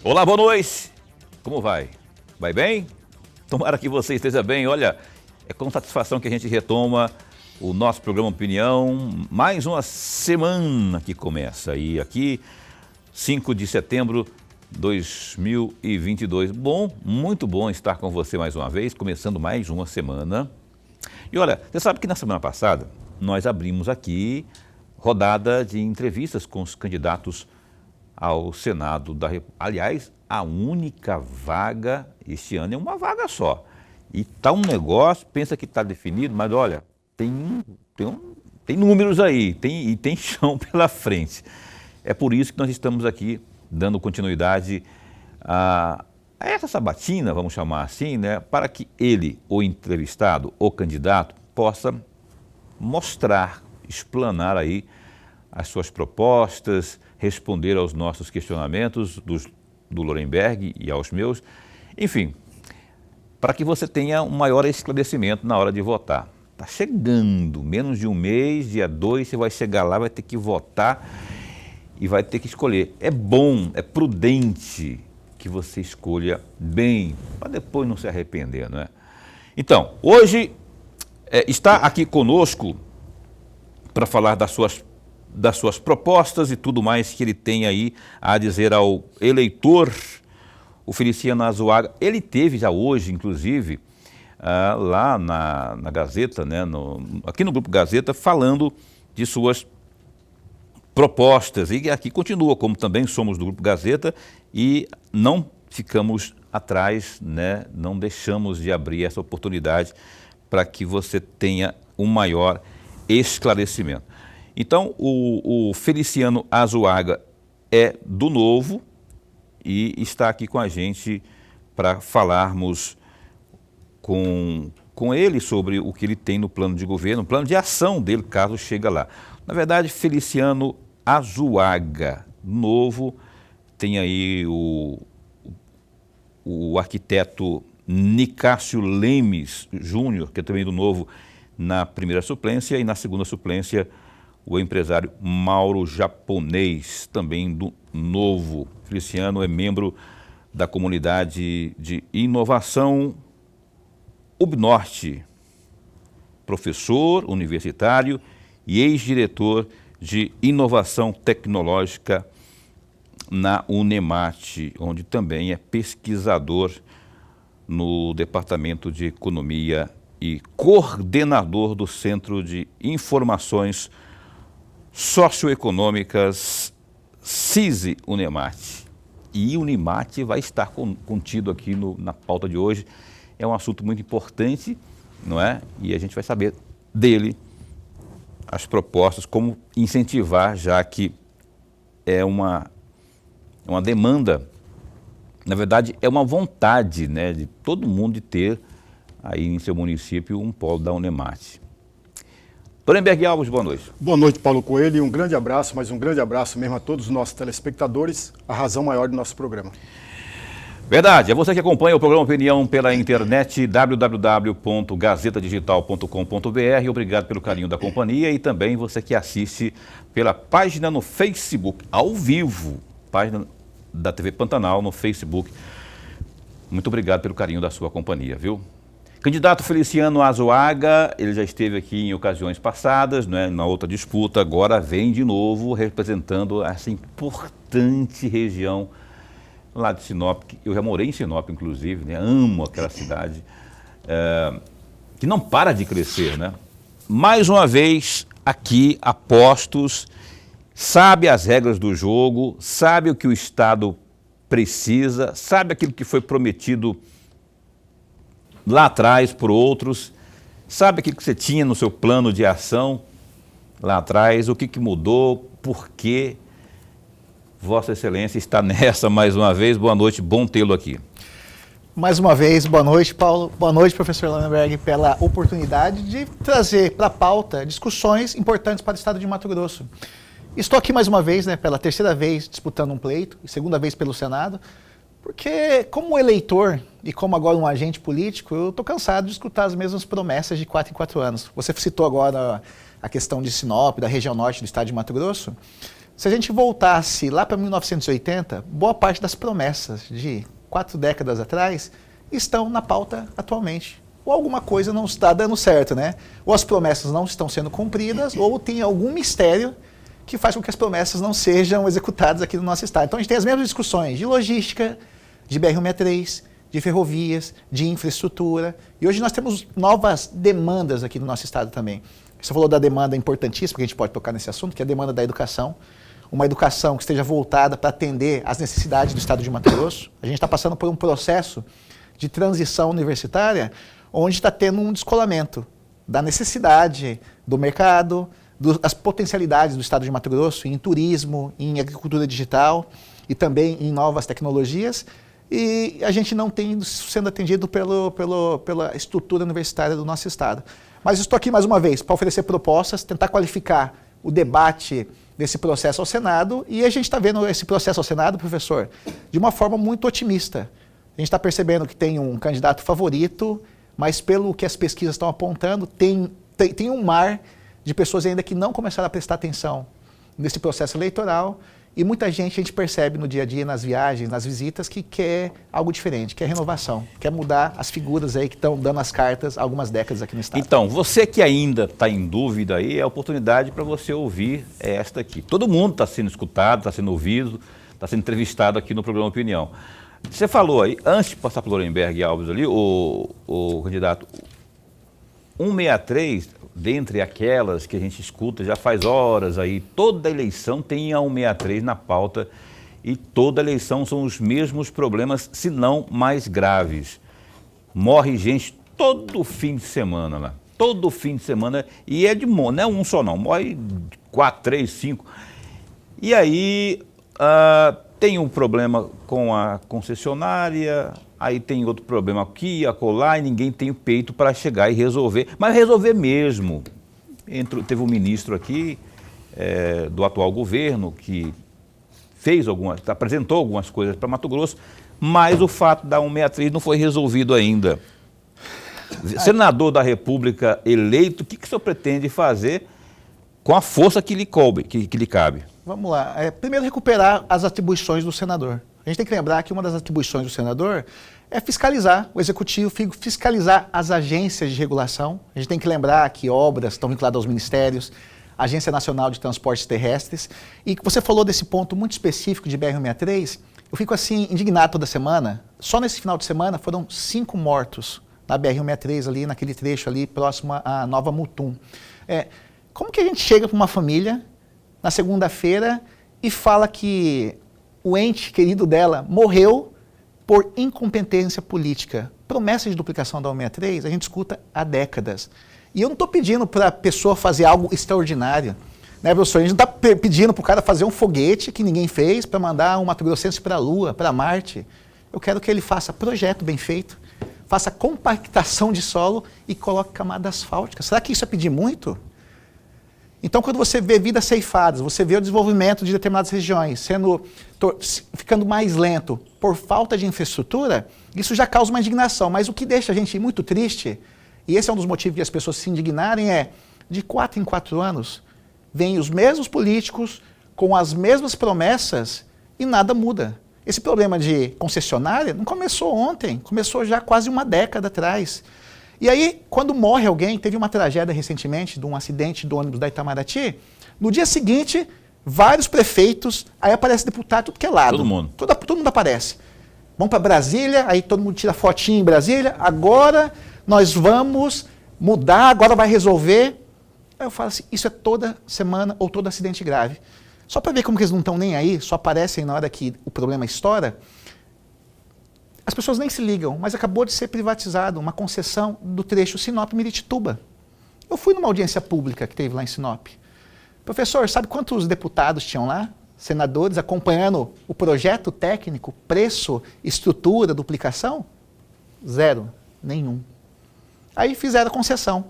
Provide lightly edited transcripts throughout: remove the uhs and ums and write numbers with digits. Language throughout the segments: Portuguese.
Olá, boa noite. Como vai? Vai bem? Tomara que você esteja bem. Olha, é com satisfação que a gente retoma o nosso programa Opinião. Mais uma semana que começa. E aqui, 5 de setembro de 2022. Bom, muito bom estar com você mais uma vez, começando mais uma semana. E olha, você sabe que na semana passada nós abrimos aqui rodada de entrevistas com os candidatos ao Senado da República. Aliás, a única vaga este ano é uma vaga só. E está um negócio, pensa que está definido, mas olha, tem números aí, tem chão pela frente. É por isso que nós estamos aqui dando continuidade a essa sabatina, vamos chamar assim, né, para que ele, o entrevistado, o candidato, possa mostrar, explanar aí as suas propostas, responder aos nossos questionamentos do Lorenberg e aos meus, enfim, para que você tenha um maior esclarecimento na hora de votar. Está chegando, menos de um mês, dia 2, você vai chegar lá, vai ter que votar e vai ter que escolher. É bom, é prudente que você escolha bem, para depois não se arrepender, não é? Então, hoje está aqui conosco para falar das suas propostas e tudo mais que ele tem aí a dizer ao eleitor, o Feliciano Azuaga. Ele teve já hoje, inclusive, lá na Gazeta, né, aqui no Grupo Gazeta, falando de suas propostas. E aqui continua, como também somos do Grupo Gazeta, e não ficamos atrás, né, não deixamos de abrir essa oportunidade para que você tenha um maior esclarecimento. Então, o Feliciano Azuaga é do Novo e está aqui com a gente para falarmos com ele sobre o que ele tem no plano de governo, o plano de ação dele, caso chegue lá. Na verdade, Feliciano Azuaga, Novo, tem aí o arquiteto Nicásio Lemes Júnior, que é também do Novo, na primeira suplência, e na segunda suplência, o empresário Mauro Japonês, também do Novo. Feliciano é membro da comunidade de inovação UBNorte, professor universitário e ex-diretor de inovação tecnológica na Unemate, onde também é pesquisador no Departamento de Economia e coordenador do Centro de Informações Socioeconômicas CISI Unemate. E Unemate vai estar contido aqui na pauta de hoje. É um assunto muito importante, não é? E a gente vai saber dele as propostas, como incentivar, já que é uma demanda, na verdade é uma vontade, né, de todo mundo de ter aí em seu município um polo da Unemate. Lorenberg Alves, boa noite. Boa noite, Paulo Coelho, e um grande abraço, mas um grande abraço mesmo a todos os nossos telespectadores, a razão maior do nosso programa. Verdade, é você que acompanha o programa Opinião pela internet, www.gazetadigital.com.br. Obrigado pelo carinho da companhia e também você que assiste pela página no Facebook, ao vivo, página da TV Pantanal no Facebook. Muito obrigado pelo carinho da sua companhia, viu? Candidato Feliciano Azuaga, ele já esteve aqui em ocasiões passadas, né, na outra disputa, agora vem de novo representando essa importante região lá de Sinop. Eu já morei em Sinop, inclusive, né, amo aquela cidade, que não para de crescer, né? Mais uma vez, aqui, apostos, sabe as regras do jogo, sabe o que o Estado precisa, sabe aquilo que foi prometido lá atrás por outros, sabe aquilo que você tinha no seu plano de ação lá atrás, o que mudou, por quê? Vossa Excelência está nessa mais uma vez. Boa noite, bom tê-lo aqui. Mais uma vez, boa noite, Paulo. Boa noite, professor Lorenberg, pela oportunidade de trazer para a pauta discussões importantes para o Estado de Mato Grosso. Estou aqui mais uma vez, né, pela terceira vez disputando um pleito, e segunda vez pelo Senado, porque como eleitor e como agora um agente político, eu estou cansado de escutar as mesmas promessas de 4 em 4 anos. Você citou agora a questão de Sinop, da região norte do Estado de Mato Grosso, Se a gente voltasse lá para 1980, boa parte das promessas de 4 décadas atrás estão na pauta atualmente. Ou alguma coisa não está dando certo, né? Ou as promessas não estão sendo cumpridas, ou tem algum mistério que faz com que as promessas não sejam executadas aqui no nosso estado. Então a gente tem as mesmas discussões de logística, de BR-163, de ferrovias, de infraestrutura. E hoje nós temos novas demandas aqui no nosso estado também. Você falou da demanda importantíssima, que a gente pode tocar nesse assunto, que é a demanda da educação. Uma educação que esteja voltada para atender às necessidades do estado de Mato Grosso. A gente está passando por um processo de transição universitária onde está tendo um descolamento da necessidade do mercado, das potencialidades do estado de Mato Grosso em turismo, em agricultura digital e também em novas tecnologias. E a gente não tem sendo atendido pela estrutura universitária do nosso estado. Mas estou aqui mais uma vez para oferecer propostas, tentar qualificar o debate desse processo ao Senado, e a gente está vendo esse processo ao Senado, professor, de uma forma muito otimista. A gente está percebendo que tem um candidato favorito, mas pelo que as pesquisas estão apontando, tem um mar de pessoas ainda que não começaram a prestar atenção nesse processo eleitoral, e muita gente a gente percebe no dia a dia, nas viagens, nas visitas, que quer algo diferente, quer renovação, quer mudar as figuras aí que estão dando as cartas há algumas décadas aqui no estado. Então, você que ainda está em dúvida aí, é a oportunidade para você ouvir esta aqui. Todo mundo está sendo escutado, está sendo ouvido, está sendo entrevistado aqui no programa Opinião. Você falou aí, antes de passar para o Lorenberg Alves ali, o candidato 163, dentre aquelas que a gente escuta já faz horas aí, toda eleição tem a 163 na pauta e toda eleição são os mesmos problemas, se não mais graves. Morre gente todo fim de semana lá, todo fim de semana, e é de monte, não é um só não, morre 4, 3, 5. E aí tem um problema com a concessionária, aí tem outro problema aqui, acolá, e ninguém tem o peito para chegar e resolver. Mas resolver mesmo. Teve um ministro aqui do atual governo que apresentou algumas coisas para Mato Grosso, mas o fato da 163 não foi resolvido ainda. Senador da República eleito, o que o senhor pretende fazer com a força que lhe cabe? Vamos lá. Primeiro, recuperar as atribuições do senador. A gente tem que lembrar que uma das atribuições do senador é fiscalizar o executivo, fiscalizar as agências de regulação. A gente tem que lembrar que obras estão vinculadas aos ministérios, Agência Nacional de Transportes Terrestres. E você falou desse ponto muito específico de BR-163, eu fico assim indignado toda semana. Só nesse final de semana foram 5 mortos na BR-163 ali, naquele trecho ali próximo à Nova Mutum. Como que a gente chega para uma família na segunda-feira e fala que o ente querido dela morreu por incompetência política? Promessa de duplicação da 163 a gente escuta há décadas. E eu não estou pedindo para a pessoa fazer algo extraordinário, né, professor? A gente não está pedindo para o cara fazer um foguete que ninguém fez para mandar um Mato Grossense para a Lua, para Marte. Eu quero que ele faça projeto bem feito, faça compactação de solo e coloque camada asfáltica. Será que isso é pedir muito? Então, quando você vê vidas ceifadas, você vê o desenvolvimento de determinadas regiões ficando mais lento por falta de infraestrutura, isso já causa uma indignação. Mas o que deixa a gente muito triste, e esse é um dos motivos de as pessoas se indignarem, é de 4 em 4 anos, vêm os mesmos políticos com as mesmas promessas e nada muda. Esse problema de concessionária não começou ontem, começou já quase uma década atrás. E aí, quando morre alguém, teve uma tragédia recentemente de um acidente do ônibus da Itamaraty, no dia seguinte, vários prefeitos, aí aparece deputado, tudo que é lado. Todo mundo. Todo mundo aparece. Vamos para Brasília, aí todo mundo tira fotinho em Brasília, agora nós vamos mudar, agora vai resolver. Aí eu falo assim, isso é toda semana ou todo acidente grave. Só para ver como que eles não estão nem aí, só aparecem na hora que o problema estoura. As pessoas nem se ligam, mas acabou de ser privatizado uma concessão do trecho Sinop-Miritituba. Eu fui numa audiência pública que teve lá em Sinop. Professor, sabe quantos deputados tinham lá? Senadores acompanhando o projeto técnico, preço, estrutura, duplicação? 0, nenhum. Aí fizeram a concessão.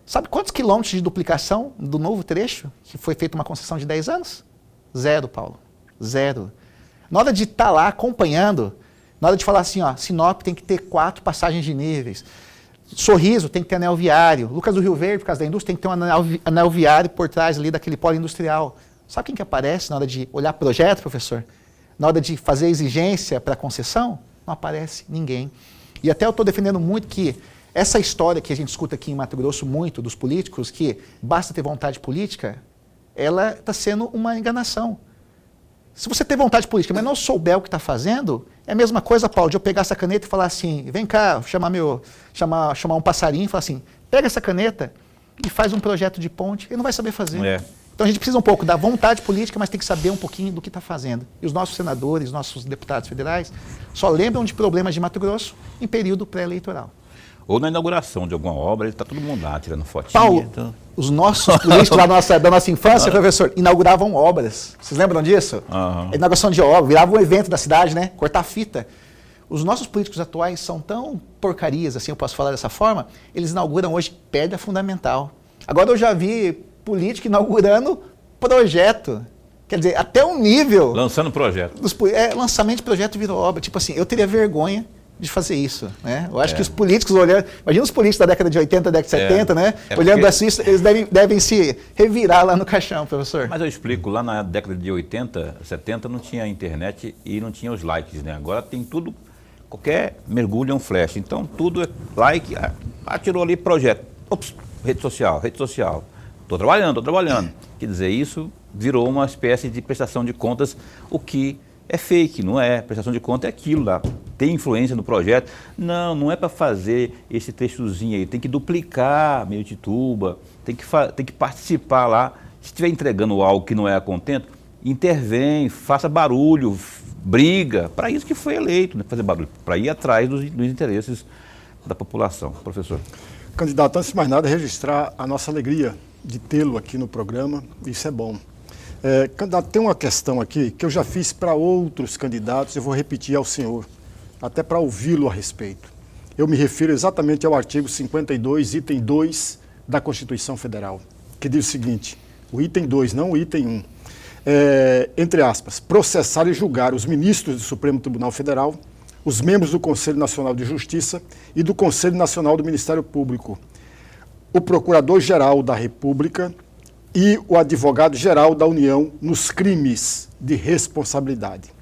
Sabe quantos quilômetros de duplicação do novo trecho, que foi feita uma concessão de 10 anos? 0, Paulo. 0. Na hora de estar lá acompanhando, na hora de falar assim, ó, Sinop tem que ter 4 passagens de níveis, Sorriso tem que ter anel viário, Lucas do Rio Verde, por causa da indústria, tem que ter um anel viário por trás ali daquele polo industrial. Sabe quem que aparece na hora de olhar projeto, professor? Na hora de fazer exigência para concessão? Não aparece ninguém. E até eu estou defendendo muito que essa história que a gente escuta aqui em Mato Grosso muito dos políticos, que basta ter vontade política, ela está sendo uma enganação. Se você ter vontade política, mas não souber o que está fazendo, é a mesma coisa, Paulo, de eu pegar essa caneta e falar assim, vem cá, chamar um passarinho e falar assim, pega essa caneta e faz um projeto de ponte, ele não vai saber fazer. É. Então a gente precisa um pouco da vontade política, mas tem que saber um pouquinho do que está fazendo. E os nossos senadores, nossos deputados federais, só lembram de problemas de Mato Grosso em período pré-eleitoral. Ou na inauguração de alguma obra, ele está todo mundo lá tirando fotinha. Paulo, então... os nossos políticos da nossa infância, professor, inauguravam obras. Vocês lembram disso? Uhum. A inauguração de obra, virava um evento da cidade, né? Cortar fita. Os nossos políticos atuais são tão porcarias, assim eu posso falar dessa forma, eles inauguram hoje pedra fundamental. Agora eu já vi político inaugurando projeto. Quer dizer, até um nível... Lançando projeto. Lançamento de projeto virou obra. Tipo assim, eu teria vergonha de fazer isso, né? Eu acho que os políticos olhando... Imagina os políticos da década de 80, década de 70, né? Olhando porque... assim, eles devem se revirar lá no caixão, professor. Mas eu explico, lá na década de 80, 70 não tinha internet e não tinha os likes, né? Agora tem tudo, qualquer mergulho é um flash. Então tudo é like, atirou ali projeto. Ops, rede social. Estou trabalhando. Quer dizer, isso virou uma espécie de prestação de contas, o que é fake, não é? Prestação de contas é aquilo lá. Tem influência no projeto? Não é para fazer esse trechozinho aí. Tem que duplicar meio de tuba, tem que participar lá. Se estiver entregando algo que não é a contento, intervém, faça barulho, briga. Para isso que foi eleito, né? Fazer barulho, para ir atrás dos interesses da população. Professor. Candidato, antes de mais nada, registrar a nossa alegria de tê-lo aqui no programa. Isso é bom. Candidato, tem uma questão aqui que eu já fiz para outros candidatos, eu vou repetir ao senhor, até para ouvi-lo a respeito. Eu me refiro exatamente ao artigo 52, item 2 da Constituição Federal, que diz o seguinte, o item 2, não o item 1, entre aspas, processar e julgar os ministros do Supremo Tribunal Federal, os membros do Conselho Nacional de Justiça e do Conselho Nacional do Ministério Público, o Procurador-Geral da República e o Advogado-Geral da União nos crimes de responsabilidade.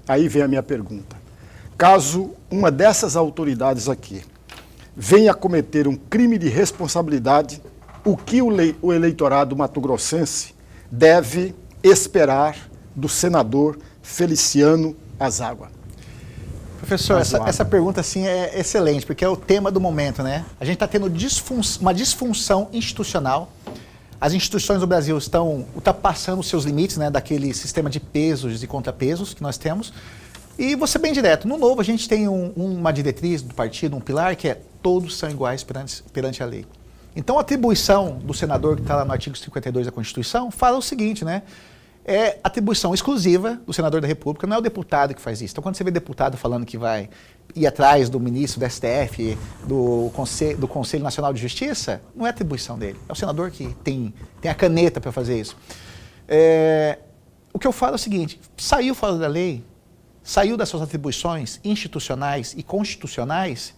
Aí vem a minha pergunta. Caso uma dessas autoridades aqui venha a cometer um crime de responsabilidade, o que o eleitorado mato-grossense deve esperar do senador Feliciano Azágua? Professor, essa pergunta assim, é excelente, porque é o tema do momento, né? A gente está tendo uma disfunção institucional. As instituições do Brasil estão ultrapassando os seus limites, né, daquele sistema de pesos e contrapesos que nós temos. E vou ser bem direto, no Novo a gente tem uma diretriz do partido, um pilar, que é todos são iguais perante a lei. Então a atribuição do senador que está lá no artigo 52 da Constituição fala o seguinte, né? É atribuição exclusiva do senador da República, não é o deputado que faz isso. Então quando você vê deputado falando que vai ir atrás do ministro do STF, do Conselho Nacional de Justiça, não é atribuição dele. É o senador que tem a caneta para fazer isso. O que eu falo é o seguinte, saiu fora da lei, saiu das suas atribuições institucionais e constitucionais,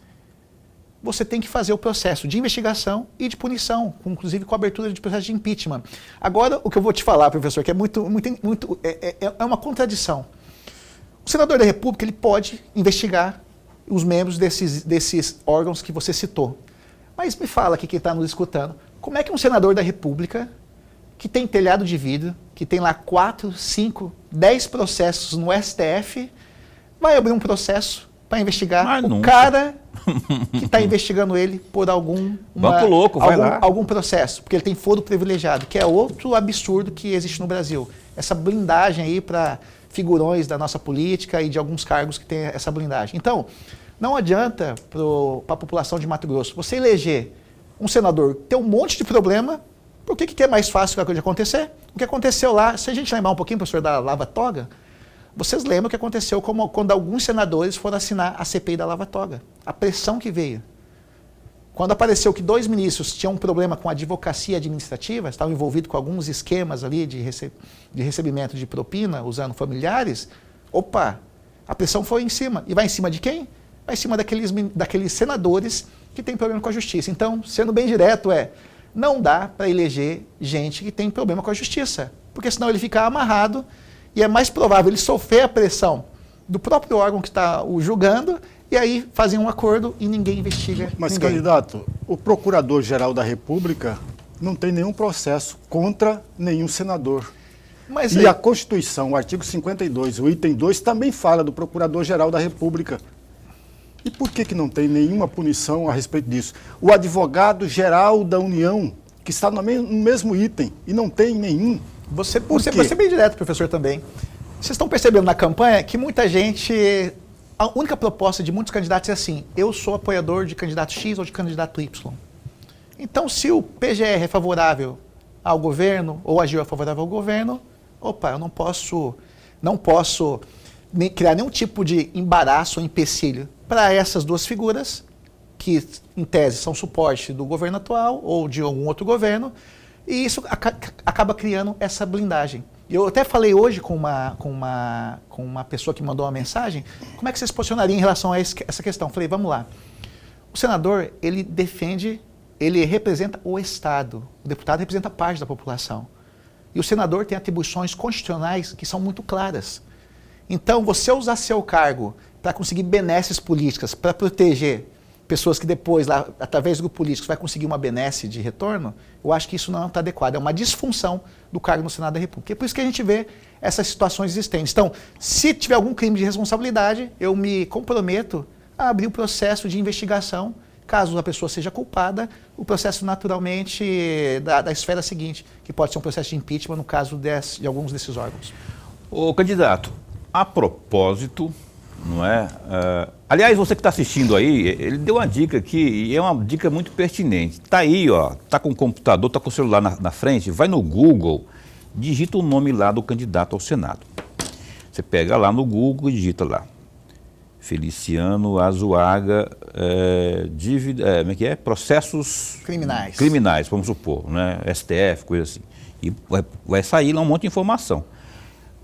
você tem que fazer o processo de investigação e de punição, inclusive com a abertura de processo de impeachment. Agora, o que eu vou te falar, professor, que é uma contradição. O senador da República ele pode investigar os membros desses órgãos que você citou. Mas me fala aqui quem está nos escutando, como é que um senador da República, que tem telhado de vidro, que tem lá 4, 5, 10 processos no STF, vai abrir um processo para investigar cara que está investigando ele por algum processo, porque ele tem foro privilegiado, que é outro absurdo que existe no Brasil. Essa blindagem aí para figurões da nossa política e de alguns cargos que tem essa blindagem. Então, não adianta para a população de Mato Grosso você eleger um senador que tem um monte de problema, por que é mais fácil de acontecer? O que aconteceu lá, se a gente lembrar um pouquinho, professor, da Lava Toga, vocês lembram o que aconteceu quando alguns senadores foram assinar a CPI da Lava Toga? A pressão que veio. Quando apareceu que 2 ministros tinham um problema com a advocacia administrativa, estavam envolvidos com alguns esquemas ali de recebimento de propina, usando familiares, a pressão foi em cima. E vai em cima de quem? Vai em cima daqueles senadores que têm problema com a justiça. Então, sendo bem direto, não dá para eleger gente que tem problema com a justiça. porque senão ele fica amarrado e é mais provável ele sofrer a pressão do próprio órgão que está o julgando e aí fazem um acordo e ninguém investiga. Mas, ninguém. candidato, o Procurador-Geral da República não tem nenhum processo contra nenhum senador. Mas E aí, a Constituição, o artigo 52, o item 2, também fala do Procurador-Geral da República. E por que não tem nenhuma punição a respeito disso? O Advogado-Geral da União, que está no mesmo item, e não tem nenhum. você Por quê? é bem direto, professor, também. Vocês estão percebendo na campanha que muita gente... A única proposta de muitos candidatos é assim, eu sou apoiador de candidato X ou de candidato Y. Então, se o PGR é favorável ao governo ou a AGU é favorável ao governo, opa, eu não posso criar nenhum tipo de embaraço ou empecilho para essas duas figuras, que em tese são suporte do governo atual ou de algum outro governo, e isso acaba criando essa blindagem. Eu até falei hoje com uma pessoa que mandou uma mensagem, como é que você se posicionaria em relação a essa questão? Falei, vamos lá. O senador, ele representa o Estado, o deputado representa parte da população. E o senador tem atribuições constitucionais que são muito claras. Então, você usar seu cargo para conseguir benesses políticas, para proteger pessoas que depois, lá, através do grupo político, vai conseguir uma benesse de retorno, eu acho que isso não está adequado. É uma disfunção do cargo no Senado da República. É por isso que a gente vê essas situações existentes. Então, se tiver algum crime de responsabilidade, eu me comprometo a abrir o processo de investigação. Caso a pessoa seja culpada, o processo naturalmente da esfera seguinte, que pode ser um processo de impeachment no caso de alguns desses órgãos. Ô, candidato, a propósito, não é? Aliás, você que está assistindo aí, ele deu uma dica aqui, e é uma dica muito pertinente. Está aí, ó, está com o computador, está com o celular na frente, vai no Google, digita o nome lá do candidato ao Senado. Você pega lá no Google e digita lá. Feliciano Azuaga, como é que é? Processos criminais, vamos supor, né? STF, coisa assim. E vai sair lá um monte de informação.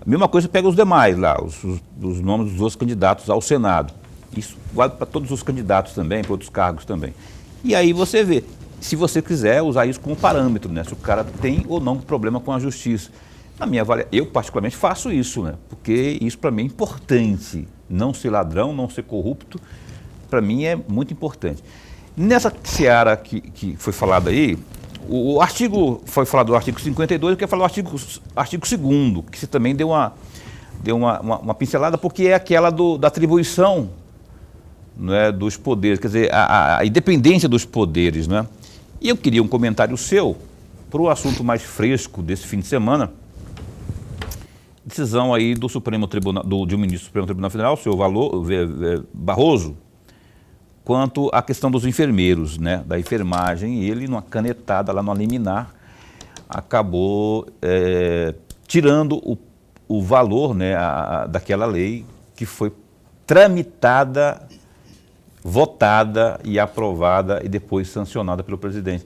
A mesma coisa, pega os demais lá, os nomes dos outros candidatos ao Senado. Isso vale para todos os candidatos também, para outros cargos também. E aí você vê, se você quiser usar isso como parâmetro, né? Se o cara tem ou não problema com a justiça. Na minha avaliação, eu particularmente faço isso, né? Porque isso para mim é importante. Não ser ladrão, não ser corrupto, para mim é muito importante. Nessa seara que foi falado aí, o artigo, foi falado do artigo 52, eu quero falar do artigo 2º, que você também deu uma pincelada, porque é aquela da atribuição, né, dos poderes, quer dizer, a independência dos poderes, né? E eu queria um comentário seu para o assunto mais fresco desse fim de semana, decisão aí do Supremo Tribunal, de um ministro do Supremo Tribunal Federal, o senhor Barroso, quanto à questão dos enfermeiros, né, da enfermagem. Ele, numa canetada lá no liminar, acabou tirando o valor, né, daquela lei que foi tramitada, votada e aprovada e depois sancionada pelo presidente.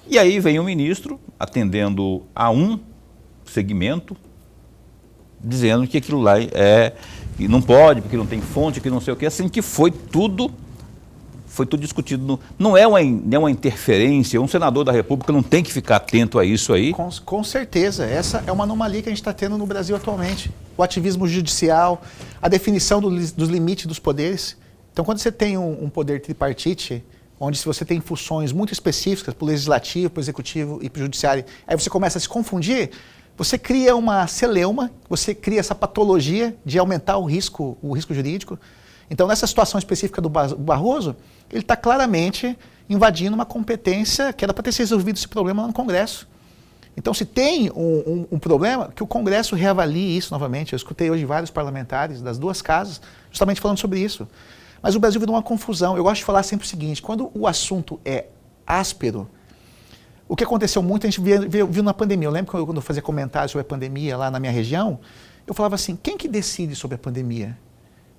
E aí vem o ministro, atendendo a um segmento, dizendo que aquilo lá que não pode, porque não tem fonte, que não sei o que, assim que foi tudo discutido. Não é uma interferência, um senador da República não tem que ficar atento a isso aí. Com certeza, essa é uma anomalia que a gente está tendo no Brasil atualmente. O ativismo judicial, a definição dos limites dos poderes. Então, quando você tem um poder tripartite, onde se você tem funções muito específicas para o legislativo, para o executivo e para o judiciário, aí você começa a se confundir, você cria uma celeuma, você cria essa patologia de aumentar o risco jurídico. Então, nessa situação específica do Barroso, ele está claramente invadindo uma competência que era para ter se resolvido esse problema lá no Congresso. Então, se tem um problema, que o Congresso reavalie isso novamente. Eu escutei hoje vários parlamentares das duas casas justamente falando sobre isso. Mas o Brasil virou uma confusão. Eu gosto de falar sempre o seguinte, quando o assunto é áspero, o que aconteceu muito, a gente viu na pandemia. Eu lembro quando eu fazia comentários sobre a pandemia lá na minha região, eu falava assim, quem que decide sobre a pandemia?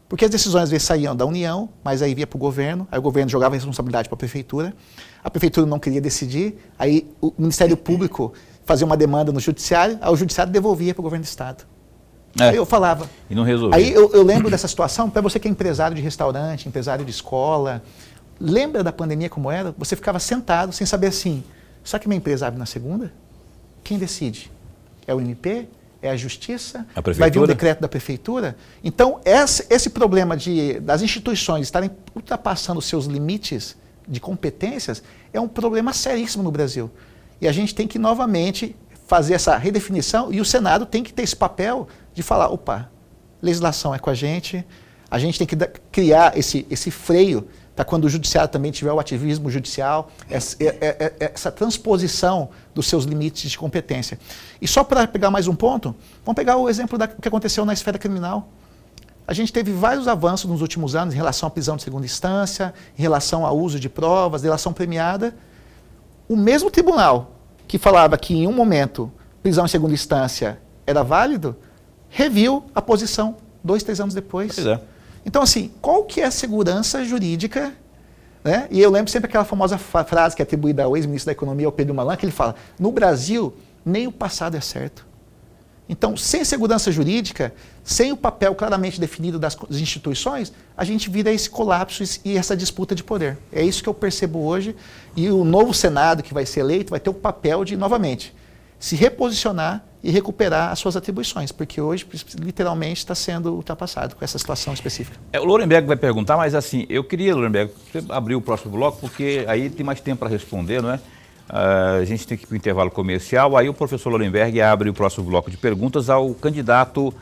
Porque as decisões às vezes saíam da União, mas aí via para o governo, aí o governo jogava a responsabilidade para a prefeitura não queria decidir, aí o Ministério Público fazia uma demanda no Judiciário, aí o Judiciário devolvia para o governo do Estado. Aí eu falava. E não resolvia. Aí eu lembro dessa situação, para você que é empresário de restaurante, empresário de escola, lembra da pandemia como era? Você ficava sentado sem saber assim, será que minha empresa abre na segunda? Quem decide? É o MP? É a Justiça? A Prefeitura? Vai vir um decreto da Prefeitura? Então, esse problema das instituições estarem ultrapassando seus limites de competências é um problema seríssimo no Brasil. E a gente tem que, novamente, fazer essa redefinição e o Senado tem que ter esse papel de falar, opa, legislação é com a gente tem que criar esse freio para quando o judiciário também tiver o ativismo judicial, essa transposição dos seus limites de competência. E só para pegar mais um ponto, vamos pegar o exemplo do que aconteceu na esfera criminal. A gente teve vários avanços nos últimos anos em relação à prisão de segunda instância, em relação ao uso de provas, delação premiada. O mesmo tribunal que falava que em um momento prisão em segunda instância era válido, reviu a posição 2, 3 anos depois. Pois é. Então, assim, qual que é a segurança jurídica? Né? E eu lembro sempre aquela famosa frase que é atribuída ao ex-ministro da Economia, ao Pedro Malan, que ele fala, no Brasil, nem o passado é certo. Então, sem segurança jurídica, sem o papel claramente definido das instituições, a gente vira esse colapso e essa disputa de poder. É isso que eu percebo hoje. E o novo Senado que vai ser eleito vai ter o papel de, novamente, se reposicionar e recuperar as suas atribuições, porque hoje, literalmente, está sendo ultrapassado com essa situação específica. O Lorenberg vai perguntar, mas assim, eu queria, Lorenberg, você abrir o próximo bloco, porque aí tem mais tempo para responder, não é? A gente tem que ir para o intervalo comercial, aí o professor Lorenberg abre o próximo bloco de perguntas ao candidato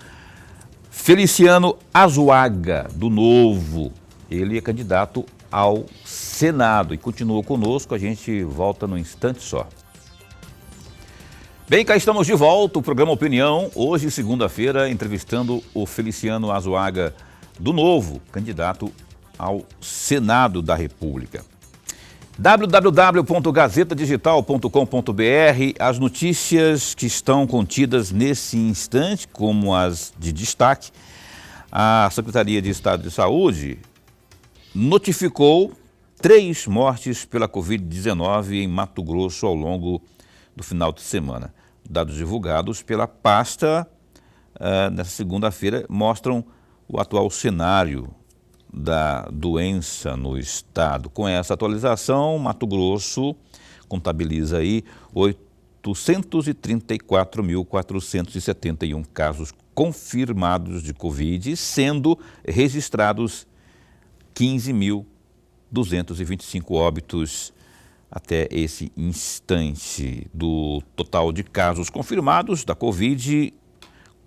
Feliciano Azuaga, do Novo. Ele é candidato ao Senado e continua conosco, a gente volta num instante só. Bem, cá estamos de volta, o programa Opinião, hoje, segunda-feira, entrevistando o Feliciano Azuaga, do Novo, candidato ao Senado da República. www.gazetadigital.com.br, as notícias que estão contidas nesse instante, como as de destaque, a Secretaria de Estado de Saúde notificou 3 mortes pela Covid-19 em Mato Grosso ao longo do final de semana. Dados divulgados pela pasta nessa segunda-feira mostram o atual cenário da doença no estado. Com essa atualização, Mato Grosso contabiliza aí 834.471 casos confirmados de Covid, sendo registrados 15.225 óbitos até esse instante. Do total de casos confirmados da Covid,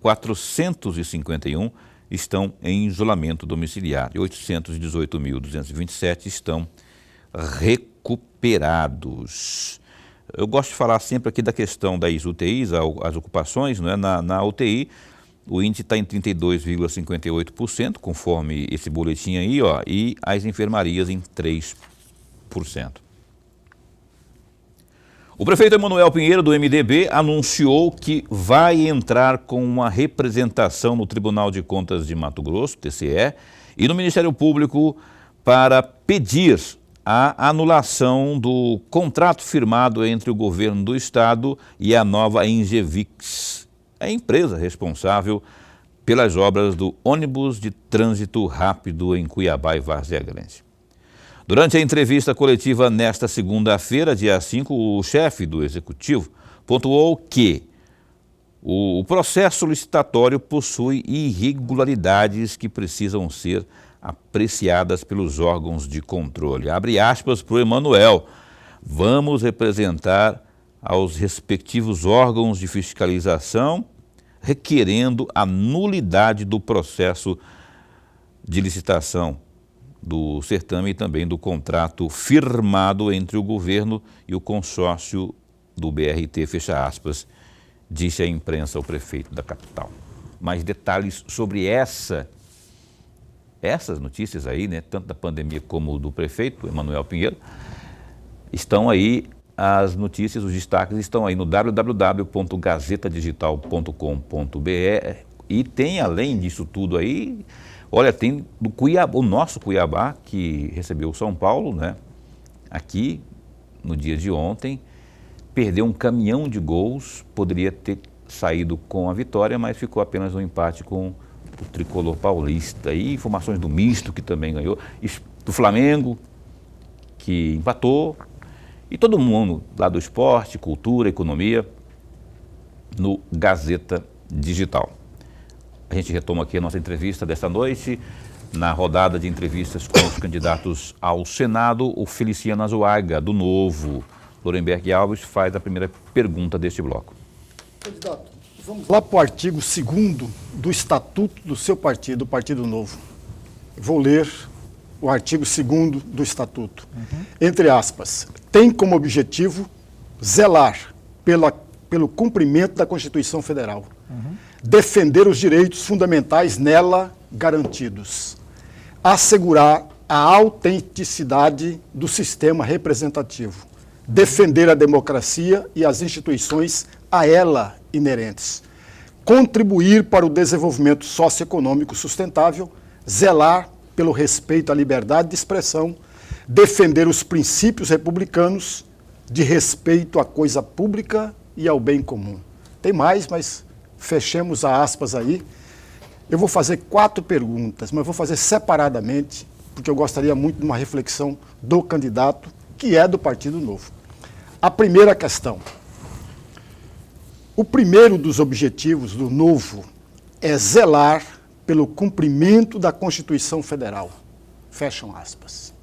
451 estão em isolamento domiciliar e 818.227 estão recuperados. Eu gosto de falar sempre aqui da questão das UTIs, as ocupações, não é? Na UTI, o índice está em 32,58%, conforme esse boletim aí, ó, e as enfermarias em 3%. O prefeito Emanuel Pinheiro, do MDB, anunciou que vai entrar com uma representação no Tribunal de Contas de Mato Grosso, TCE, e no Ministério Público para pedir a anulação do contrato firmado entre o governo do estado e a nova Engevix, a empresa responsável pelas obras do ônibus de trânsito rápido em Cuiabá e Várzea Grande. Durante a entrevista coletiva nesta segunda-feira, dia 5, o chefe do Executivo pontuou que o processo licitatório possui irregularidades que precisam ser apreciadas pelos órgãos de controle. Abre aspas para o Emanuel: vamos representar aos respectivos órgãos de fiscalização, requerendo a nulidade do processo de licitação do certame e também do contrato firmado entre o governo e o consórcio do BRT, fecha aspas, disse à imprensa o prefeito da capital. Mais detalhes sobre essas notícias aí, né, tanto da pandemia como do prefeito Emanuel Pinheiro, estão aí, as notícias, os destaques estão aí no www.gazetadigital.com.br e tem, além disso tudo aí, olha, tem do Cuiabá, o nosso Cuiabá, que recebeu o São Paulo, né? Aqui, no dia de ontem, perdeu um caminhão de gols, poderia ter saído com a vitória, mas ficou apenas um empate com o tricolor paulista. E informações do misto, que também ganhou, do Flamengo, que empatou, e todo mundo lá do esporte, cultura, economia, no Gazeta Digital. A gente retoma aqui a nossa entrevista desta noite. Na rodada de entrevistas com os candidatos ao Senado, o Feliciano Azuaga, do Novo. Lorenberg Alves faz a primeira pergunta deste bloco. Candidato, vamos lá para o artigo 2º do Estatuto do seu partido, o Partido Novo. Vou ler o artigo 2º do Estatuto. Entre aspas, tem como objetivo zelar pelo cumprimento da Constituição Federal, defender os direitos fundamentais nela garantidos, assegurar a autenticidade do sistema representativo, defender a democracia e as instituições a ela inerentes, contribuir para o desenvolvimento socioeconômico sustentável, zelar pelo respeito à liberdade de expressão, defender os princípios republicanos de respeito à coisa pública e ao bem comum. Tem mais, mas fechemos a aspas aí. Eu vou fazer 4 perguntas, mas vou fazer separadamente, porque eu gostaria muito de uma reflexão do candidato, que é do Partido Novo. A primeira questão. O primeiro dos objetivos do Novo é zelar pelo cumprimento da Constituição Federal. Fecham aspas.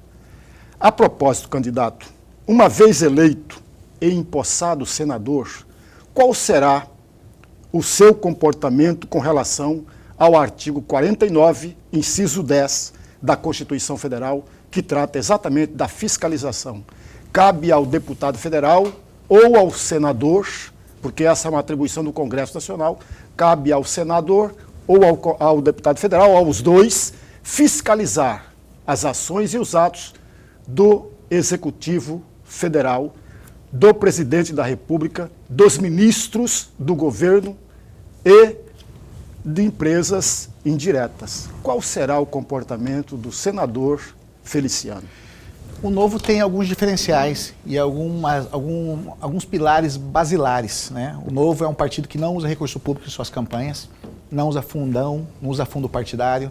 A propósito, candidato, uma vez eleito e empossado senador, qual será o seu comportamento com relação ao artigo 49, inciso 10 da Constituição Federal, que trata exatamente da fiscalização? Cabe ao deputado federal ou ao senador, porque essa é uma atribuição do Congresso Nacional, cabe ao senador ou ao deputado federal, ou aos dois, fiscalizar as ações e os atos do Executivo Federal, do Presidente da República, dos ministros do governo e de empresas indiretas. Qual será o comportamento do senador Feliciano? O Novo tem alguns diferenciais e alguns pilares basilares, né? O Novo é um partido que não usa recurso público em suas campanhas, não usa fundão, não usa fundo partidário.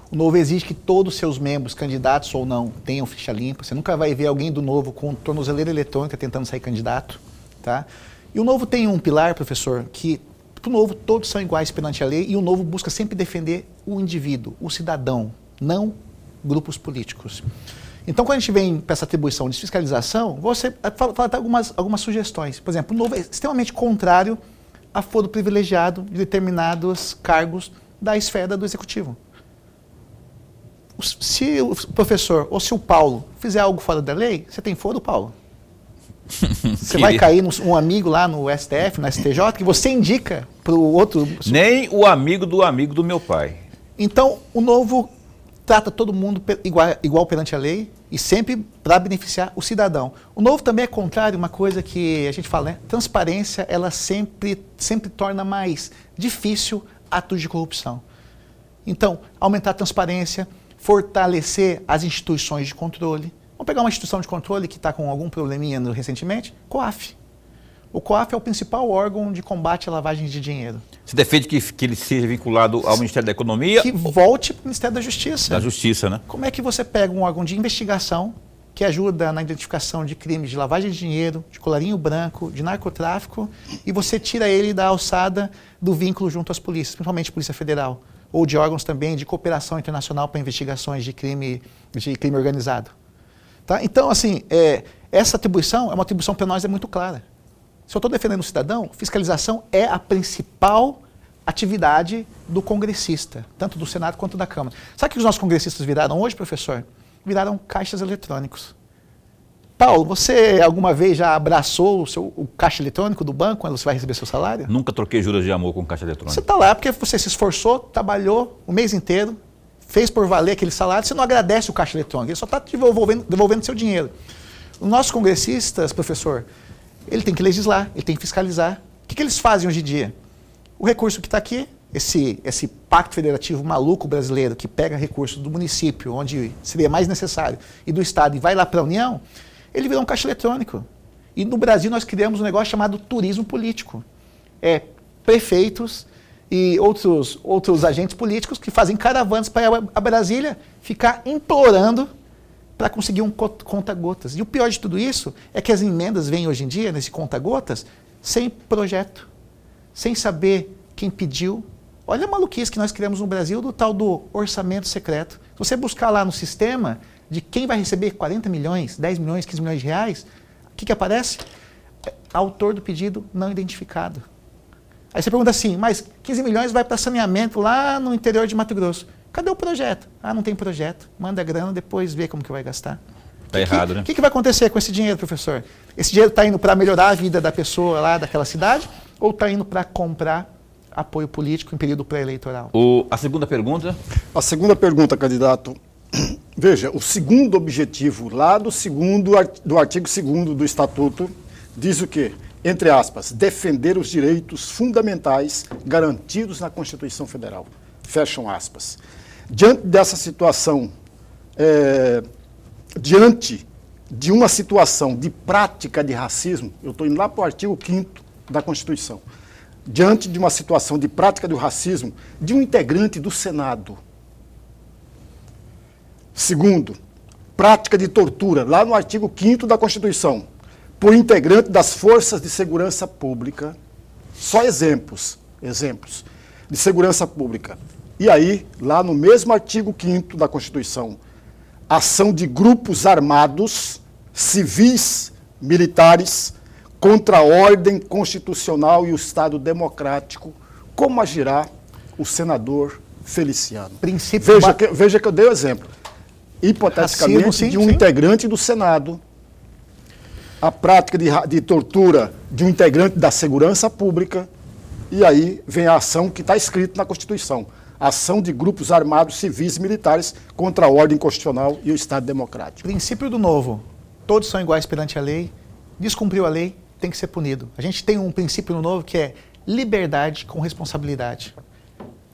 O Novo exige que todos os seus membros, candidatos ou não, tenham ficha limpa. Você nunca vai ver alguém do Novo com tornozeleira eletrônica tentando sair candidato, tá? E o Novo tem um pilar, professor, que para o Novo todos são iguais perante a lei e o Novo busca sempre defender o indivíduo, o cidadão, não grupos políticos. Então, quando a gente vem para essa atribuição de fiscalização, você fala algumas sugestões. Por exemplo, o Novo é extremamente contrário a foro privilegiado de determinados cargos da esfera do Executivo. Se o professor ou se o Paulo fizer algo fora da lei, você tem foro, Paulo? Você vai cair um amigo lá no STF, no STJ, que você indica para o outro... Nem o amigo do meu pai. Então, o Novo trata todo mundo igual perante a lei e sempre para beneficiar o cidadão. O Novo também é contrário, uma coisa que a gente fala, né? Transparência, ela sempre torna mais difícil atos de corrupção. Então, aumentar a transparência, fortalecer as instituições de controle. Vamos pegar uma instituição de controle que está com algum probleminha recentemente? COAF. O COAF é o principal órgão de combate à lavagem de dinheiro. Você defende que ele seja vinculado ao Ministério da Economia? Que volte para o Ministério da Justiça. Da Justiça, né? Como é que você pega um órgão de investigação que ajuda na identificação de crimes de lavagem de dinheiro, de colarinho branco, de narcotráfico, e você tira ele da alçada do vínculo junto às polícias, principalmente a Polícia Federal, ou de órgãos também de cooperação internacional para investigações de crime organizado? Tá? Então, assim, essa atribuição é uma atribuição para nós muito clara. Se eu estou defendendo o cidadão, fiscalização é a principal atividade do congressista, tanto do Senado quanto da Câmara. Sabe o que os nossos congressistas viraram hoje, professor? Viraram caixas eletrônicos. Paulo, você alguma vez já abraçou o caixa eletrônico do banco quando você vai receber seu salário? Nunca troquei juras de amor com caixa eletrônica. Você está lá porque você se esforçou, trabalhou o mês inteiro, fez por valer aquele salário, você não agradece o caixa eletrônico, ele só está devolvendo seu dinheiro. Os nossos congressistas, professor, ele tem que legislar, ele tem que fiscalizar. O que eles fazem hoje em dia? O recurso que está aqui, esse pacto federativo maluco brasileiro que pega recursos do município, onde seria mais necessário, e do Estado, e vai lá para a União, ele virou um caixa eletrônico. E no Brasil nós criamos um negócio chamado turismo político. Prefeitos e outros agentes políticos que fazem caravanas para a Brasília ficar implorando para conseguir um conta-gotas. E o pior de tudo isso é que as emendas vêm hoje em dia, nesse conta-gotas, sem projeto, sem saber quem pediu. Olha a maluquice que nós criamos no Brasil do tal do orçamento secreto. Se você buscar lá no sistema de quem vai receber 40 milhões, 10 milhões, 15 milhões de reais, o que aparece? Autor do pedido não identificado. Aí você pergunta assim, mas 15 milhões vai para saneamento lá no interior de Mato Grosso. Cadê o projeto? Ah, não tem projeto. Manda grana, depois vê como que vai gastar. Está errado, né? O que vai acontecer com esse dinheiro, professor? Esse dinheiro está indo para melhorar a vida da pessoa lá daquela cidade ou está indo para comprar apoio político em período pré-eleitoral? A segunda pergunta? A segunda pergunta, candidato. Veja, o segundo objetivo lá do artigo 2º do Estatuto diz o quê? Entre aspas, defender os direitos fundamentais garantidos na Constituição Federal. Fecham aspas. Diante dessa situação, diante de uma situação de prática de racismo, eu estou indo lá para o artigo 5º da Constituição, diante de uma situação de prática do racismo de um integrante do Senado. Segundo, prática de tortura, lá no artigo 5º da Constituição, por integrante das forças de segurança pública, só exemplos de segurança pública. E aí, lá no mesmo artigo 5º da Constituição, ação de grupos armados, civis, militares, contra a ordem constitucional e o Estado democrático, como agirá o senador Feliciano? Veja que eu dei o exemplo. Hipoteticamente, racismo, de um integrante do Senado, a prática de tortura de um integrante da segurança pública, e aí vem a ação que está escrita na Constituição. Ação de grupos armados, civis e militares contra a ordem constitucional e o Estado democrático. Princípio do novo. Todos são iguais perante a lei. Descumpriu a lei, tem que ser punido. A gente tem um princípio no novo que é liberdade com responsabilidade.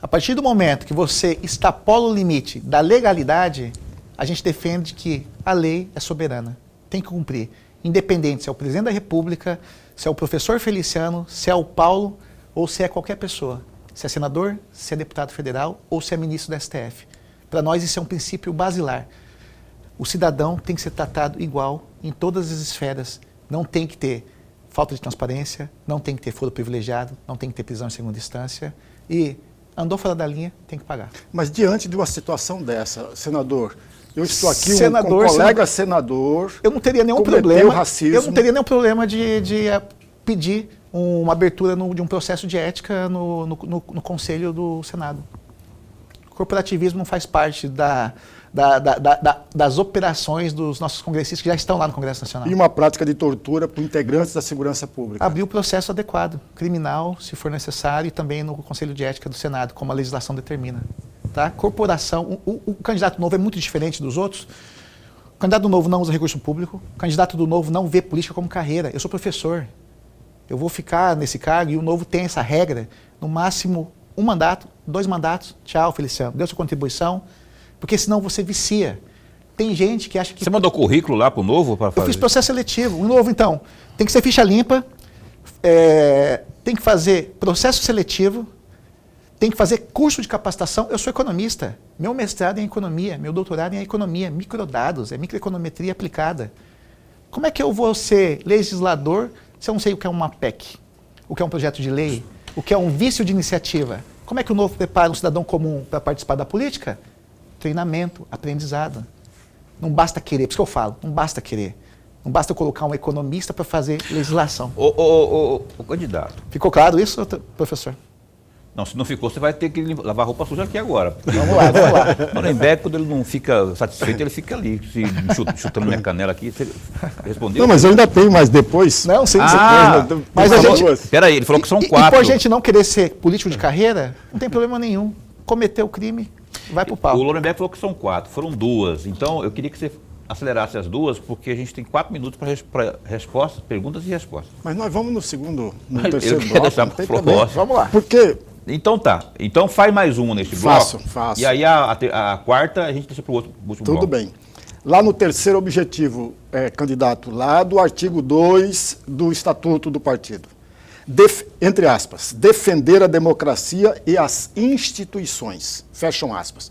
A partir do momento que você extrapola o limite da legalidade, a gente defende que a lei é soberana. Tem que cumprir. Independente se é o presidente da República, se é o professor Feliciano, se é o Paulo ou se é qualquer pessoa. Se é senador, se é deputado federal ou se é ministro da STF. Para nós isso é um princípio basilar. O cidadão tem que ser tratado igual em todas as esferas. Não tem que ter falta de transparência, não tem que ter foro privilegiado, não tem que ter prisão em segunda instância e andou fora da linha, tem que pagar. Mas diante de uma situação dessa, senador, eu estou aqui com um colega senador. Eu não teria nenhum problema. Racismo. Eu não teria nenhum problema de pedir uma abertura de um processo de ética no Conselho do Senado. O corporativismo não faz parte das operações dos nossos congressistas que já estão lá no Congresso Nacional. E uma prática de tortura por integrantes da segurança pública. Abrir o processo adequado, criminal, se for necessário, e também no Conselho de Ética do Senado, como a legislação determina. Tá? Corporação, o candidato novo é muito diferente dos outros. O candidato novo não usa recurso público, o candidato do novo não vê política como carreira. Eu sou professor, eu vou ficar nesse cargo e o novo tem essa regra, no máximo 1 mandato, 2 mandatos, tchau, Feliciano, deu sua contribuição, porque senão você vicia. Tem gente que acha que... Você mandou currículo lá para o novo? Eu fiz processo seletivo. O novo, então, tem que ser ficha limpa, tem que fazer processo seletivo, tem que fazer curso de capacitação. Eu sou economista, meu mestrado é em economia, meu doutorado é em economia, microdados, é microeconometria aplicada. Como é que eu vou ser legislador se eu não sei o que é uma PEC, o que é um projeto de lei, o que é um vício de iniciativa? Como é que o novo prepara um cidadão comum para participar da política? Treinamento, aprendizado. Não basta querer, por isso que eu falo, não basta querer. Não basta eu colocar um economista para fazer legislação. O candidato. Ficou claro isso, professor? Não, se não ficou, você vai ter que lavar roupa suja aqui agora. Vamos lá, vamos lá. O Norenberg, quando ele não fica satisfeito, ele fica ali, chutando minha canela aqui. Você respondeu? Não, mas eu ainda tenho mais depois. Não, sim. Mas a gente... Peraí, ele falou que são 4. E por gente não querer ser político de carreira, não tem problema nenhum. Cometeu o crime, vai pro pau. O Norenberg falou que são 4, foram 2. Então, eu queria que você acelerasse as 2, porque a gente tem 4 minutos para respostas, perguntas e respostas. Mas nós vamos no terceiro eu bloco. deixar para o Vamos lá. Porque... Então tá. Então faz mais um neste bloco. Faço. E aí a quarta a gente deixa para o último bloco. Tudo bem. Lá no terceiro objetivo, candidato, lá do artigo 2 do Estatuto do Partido. Entre aspas, defender a democracia e as instituições. Fecham aspas.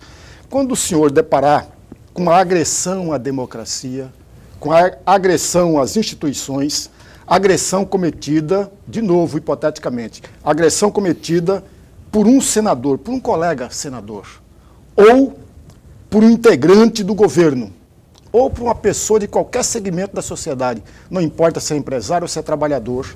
Quando o senhor deparar com a agressão à democracia, com a agressão às instituições, agressão cometida, de novo, hipoteticamente, agressão cometida por um senador, por um colega senador, ou por um integrante do governo, ou por uma pessoa de qualquer segmento da sociedade, não importa se é empresário ou se é trabalhador,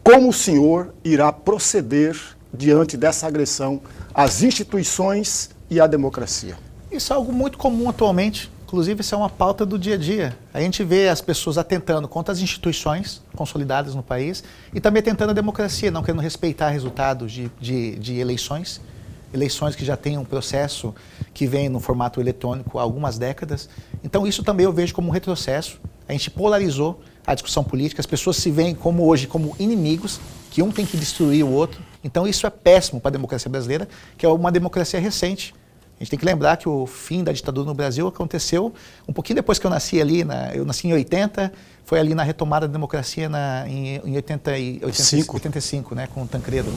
como o senhor irá proceder diante dessa agressão às instituições e à democracia? Isso é algo muito comum atualmente, inclusive isso é uma pauta do dia a dia. A gente vê as pessoas atentando contra as instituições consolidadas no país e também atentando a democracia, não querendo respeitar resultados de eleições que já têm um processo que vem no formato eletrônico há algumas décadas. Então isso também eu vejo como um retrocesso. A gente polarizou a discussão política, as pessoas se veem como hoje como inimigos, que um tem que destruir o outro. Então isso é péssimo para a democracia brasileira, que é uma democracia recente. A gente tem que lembrar que o fim da ditadura no Brasil aconteceu um pouquinho depois que eu nasci ali, eu nasci em 80, foi ali na retomada da democracia em 85, né, com o Tancredo.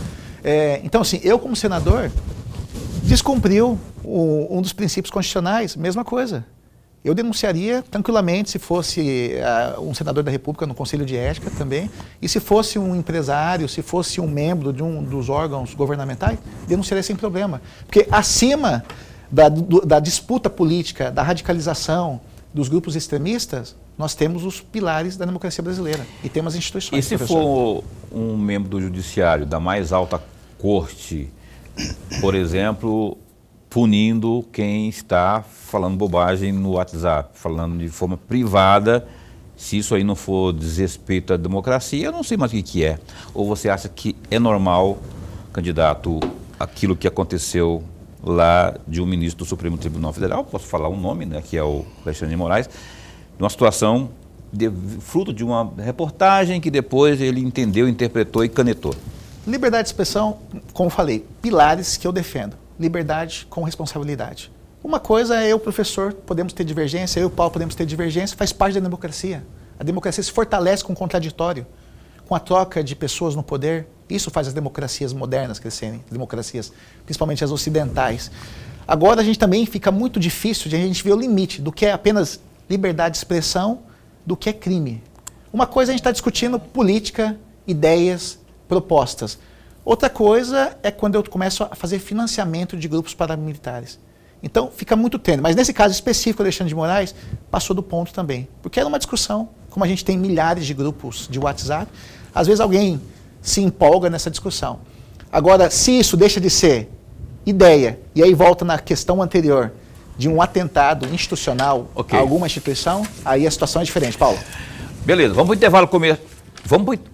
Então assim, eu como senador, descumpriu um dos princípios constitucionais, mesma coisa. Eu denunciaria tranquilamente se fosse um senador da República no Conselho de Ética também, e se fosse um empresário, se fosse um membro de um dos órgãos governamentais, denunciaria sem problema. Porque acima da disputa política, da radicalização dos grupos extremistas, nós temos os pilares da democracia brasileira e temos as instituições. E se for um membro do judiciário da mais alta corte, por exemplo, punindo quem está falando bobagem no WhatsApp, falando de forma privada, se isso aí não for desrespeito à democracia, eu não sei mais o que é. Ou você acha que é normal, candidato, aquilo que aconteceu lá de um ministro do Supremo Tribunal Federal, posso falar um nome, né, que é o Alexandre de Moraes, numa situação fruto de uma reportagem que depois ele entendeu, interpretou e canetou. Liberdade de expressão, como falei, pilares que eu defendo. Liberdade com responsabilidade. Uma coisa é eu, professor, podemos ter divergência, eu e o Paulo podemos ter divergência, faz parte da democracia. A democracia se fortalece com o contraditório, com a troca de pessoas no poder. Isso faz as democracias modernas crescerem, democracias, principalmente as ocidentais. Agora a gente também fica muito difícil de a gente ver o limite do que é apenas liberdade de expressão, do que é crime. Uma coisa a gente está discutindo política, ideias, propostas. Outra coisa é quando eu começo a fazer financiamento de grupos paramilitares. Então, fica muito tênue. Mas nesse caso específico, Alexandre de Moraes passou do ponto também. Porque era uma discussão, como a gente tem milhares de grupos de WhatsApp, às vezes alguém se empolga nessa discussão. Agora, se isso deixa de ser ideia, e aí volta na questão anterior, de um atentado institucional a alguma instituição, aí a situação é diferente. Paulo. Beleza, vamos para o intervalo comer. Vamos para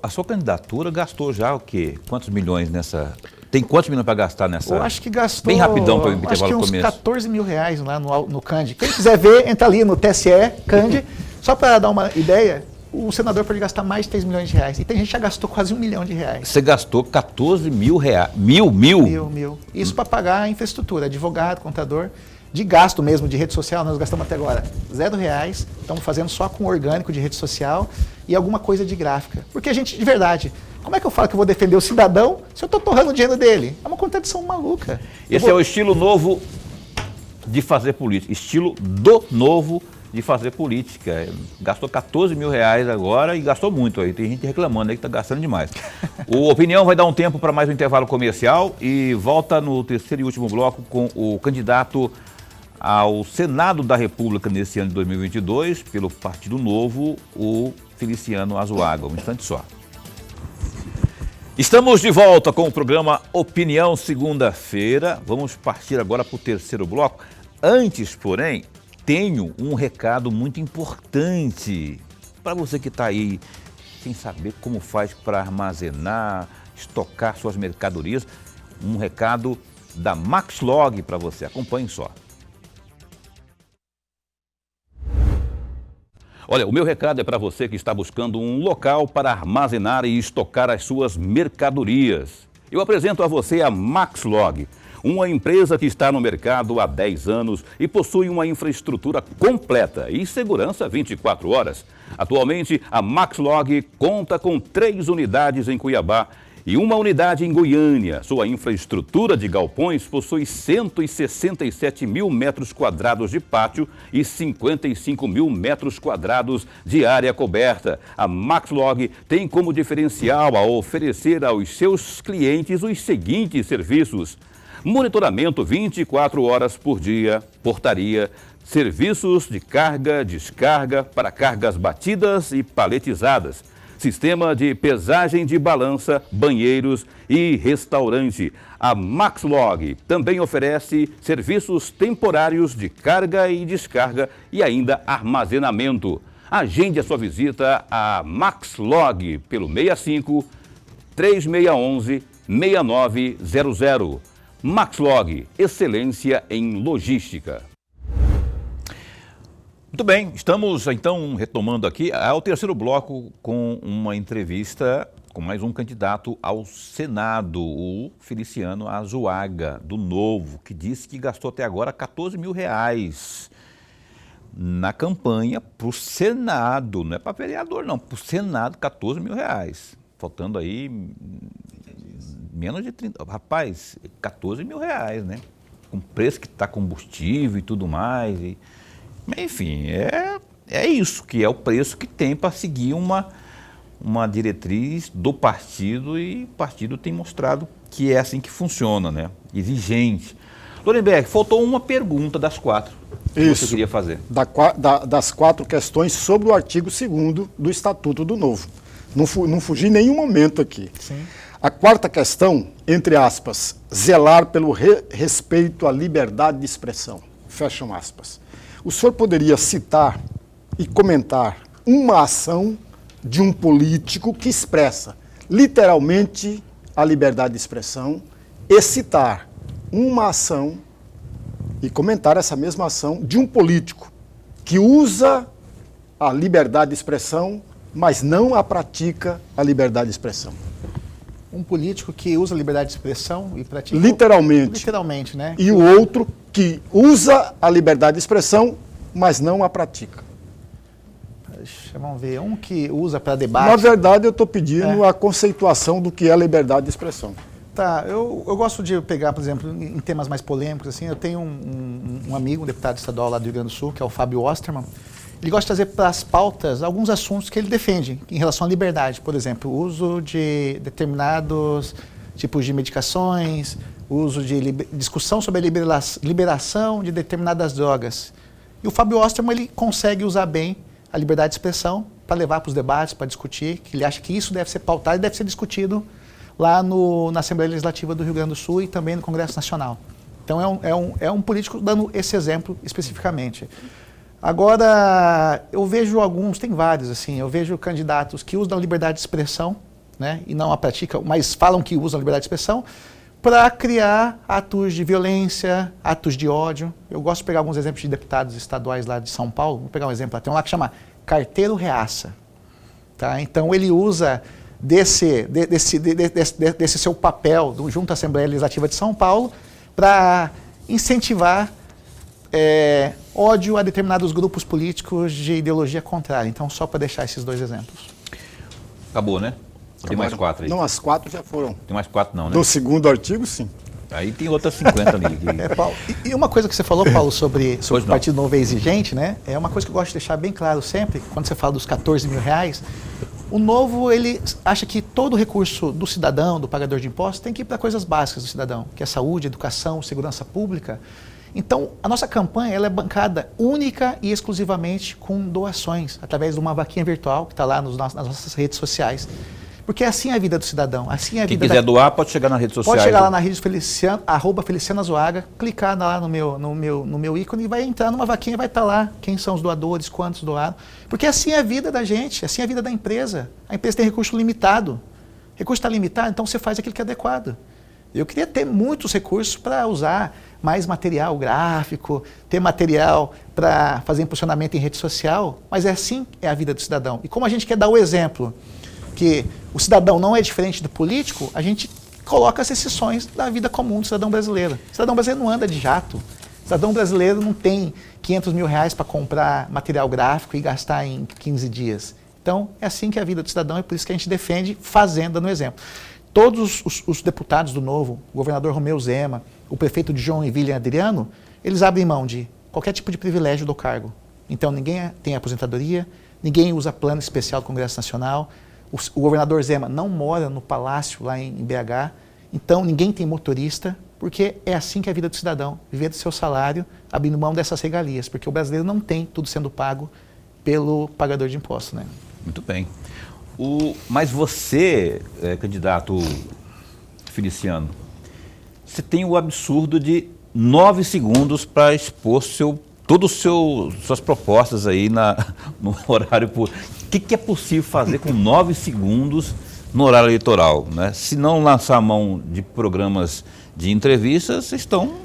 a sua candidatura gastou já o quê? Quantos milhões nessa... Tem quantos milhões para gastar nessa... Eu acho que gastou... Bem rapidão para o intervalo começo. Acho que uns 14 mil reais lá no Candi. Quem quiser ver, entra ali no TSE, Candi. Só para dar uma ideia, o senador pode gastar mais de 3 milhões de reais. E tem gente que já gastou quase 1 milhão de reais. Você gastou 14 mil reais? Mil? Isso para pagar a infraestrutura, advogado, contador. De gasto mesmo, de rede social, nós gastamos até agora R$0. Estamos fazendo só com orgânico de rede social e alguma coisa de gráfica. Porque a gente, de verdade, como é que eu falo que eu vou defender o cidadão se eu estou torrando o dinheiro dele? É uma contradição maluca. Esse é o estilo novo de fazer política. Estilo do novo de fazer política. Gastou 14 mil reais agora e gastou muito aí. Tem gente reclamando aí que está gastando demais. O Opinião vai dar um tempo para mais um intervalo comercial e volta no terceiro e último bloco com o candidato ao Senado da República nesse ano de 2022, pelo Partido Novo, o Feliciano Azuaga. Um instante só. Estamos de volta com o programa Opinião, segunda-feira. Vamos partir agora para o terceiro bloco. Antes, porém, tenho um recado muito importante para você que está aí sem saber como faz para armazenar, estocar suas mercadorias. Um recado da Maxlog para você. Acompanhe só. Olha, o meu recado é para você que está buscando um local para armazenar e estocar as suas mercadorias. Eu apresento a você a Maxlog, uma empresa que está no mercado há 10 anos e possui uma infraestrutura completa e segurança 24 horas. Atualmente, a Maxlog conta com 3 unidades em Cuiabá e uma unidade em Goiânia. Sua infraestrutura de galpões possui 167 mil metros quadrados de pátio e 55 mil metros quadrados de área coberta. A Maxlog tem como diferencial a oferecer aos seus clientes os seguintes serviços: monitoramento 24 horas por dia, portaria, serviços de carga, descarga para cargas batidas e paletizadas, sistema de pesagem de balança, banheiros e restaurante. A Maxlog também oferece serviços temporários de carga e descarga e ainda armazenamento. Agende a sua visita à Maxlog pelo 65 3611 6900. Maxlog, excelência em logística. Muito bem, estamos então retomando aqui ao terceiro bloco com uma entrevista com mais um candidato ao Senado, o Feliciano Azuaga, do Novo, que disse que gastou até agora R$14 mil na campanha para o Senado, não é para vereador não, para o Senado R$14 mil, faltando aí menos de 30, rapaz, R$14 mil, né? Com o preço que está combustível e tudo mais. Enfim, é isso que é o preço que tem para seguir uma diretriz do partido, e o partido tem mostrado que é assim que funciona, né? Exigente. Lorenberg, faltou uma pergunta das 4 que você queria fazer. Das 4 questões sobre o artigo 2º do Estatuto do Novo. Não fugi em nenhum momento aqui. Sim. A 4ª questão, entre aspas, zelar pelo respeito à liberdade de expressão, fecham aspas. O senhor poderia citar e comentar uma ação de um político que expressa literalmente a liberdade de expressão, e citar uma ação e comentar essa mesma ação de um político que usa a liberdade de expressão, mas não a pratica a liberdade de expressão? Um político que usa a liberdade de expressão e pratica... Literalmente, né? E o outro que usa a liberdade de expressão, mas não a pratica. Vamos ver, um que usa para debate... Na verdade, eu estou pedindo a conceituação do que é a liberdade de expressão. Tá, eu gosto de pegar, por exemplo, em temas mais polêmicos, assim, eu tenho um amigo, um deputado estadual lá do Rio Grande do Sul, que é o Fábio Osterman. Ele gosta de trazer para as pautas alguns assuntos que ele defende em relação à liberdade. Por exemplo, o uso de determinados tipos de medicações, uso de discussão sobre a liberação de determinadas drogas. E o Fábio Osterman, ele consegue usar bem a liberdade de expressão para levar para os debates, para discutir, que ele acha que isso deve ser pautado e deve ser discutido lá na Assembleia Legislativa do Rio Grande do Sul e também no Congresso Nacional. Então é um político dando esse exemplo especificamente. Agora, eu vejo alguns, tem vários, assim, eu vejo candidatos que usam a liberdade de expressão, né, e não a praticam, mas falam que usam a liberdade de expressão para criar atos de violência, atos de ódio. Eu gosto de pegar alguns exemplos de deputados estaduais lá de São Paulo. Vou pegar um exemplo, tem um lá que chama Carteiro Reaça. Tá? Então, ele usa desse seu papel junto à Assembleia Legislativa de São Paulo para incentivar ódio a determinados grupos políticos de ideologia contrária. Então, só para deixar esses 2 exemplos. Acabou, né? Tem mais 4 aí. Não, as 4 já foram. Tem mais 4 não, né? Do 2º artigo, sim. Aí tem outras 50 ali. Paulo, e uma coisa que você falou, Paulo, sobre o Partido Novo é exigente, né? É uma coisa que eu gosto de deixar bem claro sempre, quando você fala dos R$14 mil, o Novo, ele acha que todo recurso do cidadão, do pagador de impostos, tem que ir para coisas básicas do cidadão, que é saúde, educação, segurança pública. Então, a nossa campanha ela é bancada única e exclusivamente com doações, através de uma vaquinha virtual que está lá nas nossas redes sociais. Porque assim é a vida do cidadão. Assim é a Quem vida quiser doar, pode chegar nas redes sociais. Pode chegar lá na rede @Feliciano Azuaga, clicar lá no meu ícone e vai entrar numa vaquinha, vai estar lá quem são os doadores, quantos doaram. Porque assim é a vida da gente, assim é a vida da empresa. A empresa tem recurso limitado. O recurso está limitado, então você faz aquilo que é adequado. Eu queria ter muitos recursos para usar mais material gráfico, ter material para fazer impulsionamento em rede social, mas assim é a vida do cidadão. E como a gente quer dar o exemplo que o cidadão não é diferente do político, a gente coloca as exceções da vida comum do cidadão brasileiro. O cidadão brasileiro não anda de jato. O cidadão brasileiro não tem R$500 mil para comprar material gráfico e gastar em 15 dias. Então, é assim que é a vida do cidadão, é por isso que a gente defende fazendo no exemplo. todos os deputados do Novo, o governador Romeu Zema, o prefeito de Joinville, Adriano, eles abrem mão de qualquer tipo de privilégio do cargo. Então, ninguém tem aposentadoria, ninguém usa plano especial do Congresso Nacional, o governador Zema não mora no palácio lá em BH, então ninguém tem motorista, porque é assim que é a vida do cidadão, viver do seu salário, abrindo mão dessas regalias, porque o brasileiro não tem tudo sendo pago pelo pagador de impostos, né? Muito bem. Mas você, candidato Feliciano, você tem o absurdo de 9 segundos para expor todas suas propostas aí no horário público. O que é possível fazer com 9 segundos no horário eleitoral, né? Se não lançar a mão de programas de entrevistas, vocês estão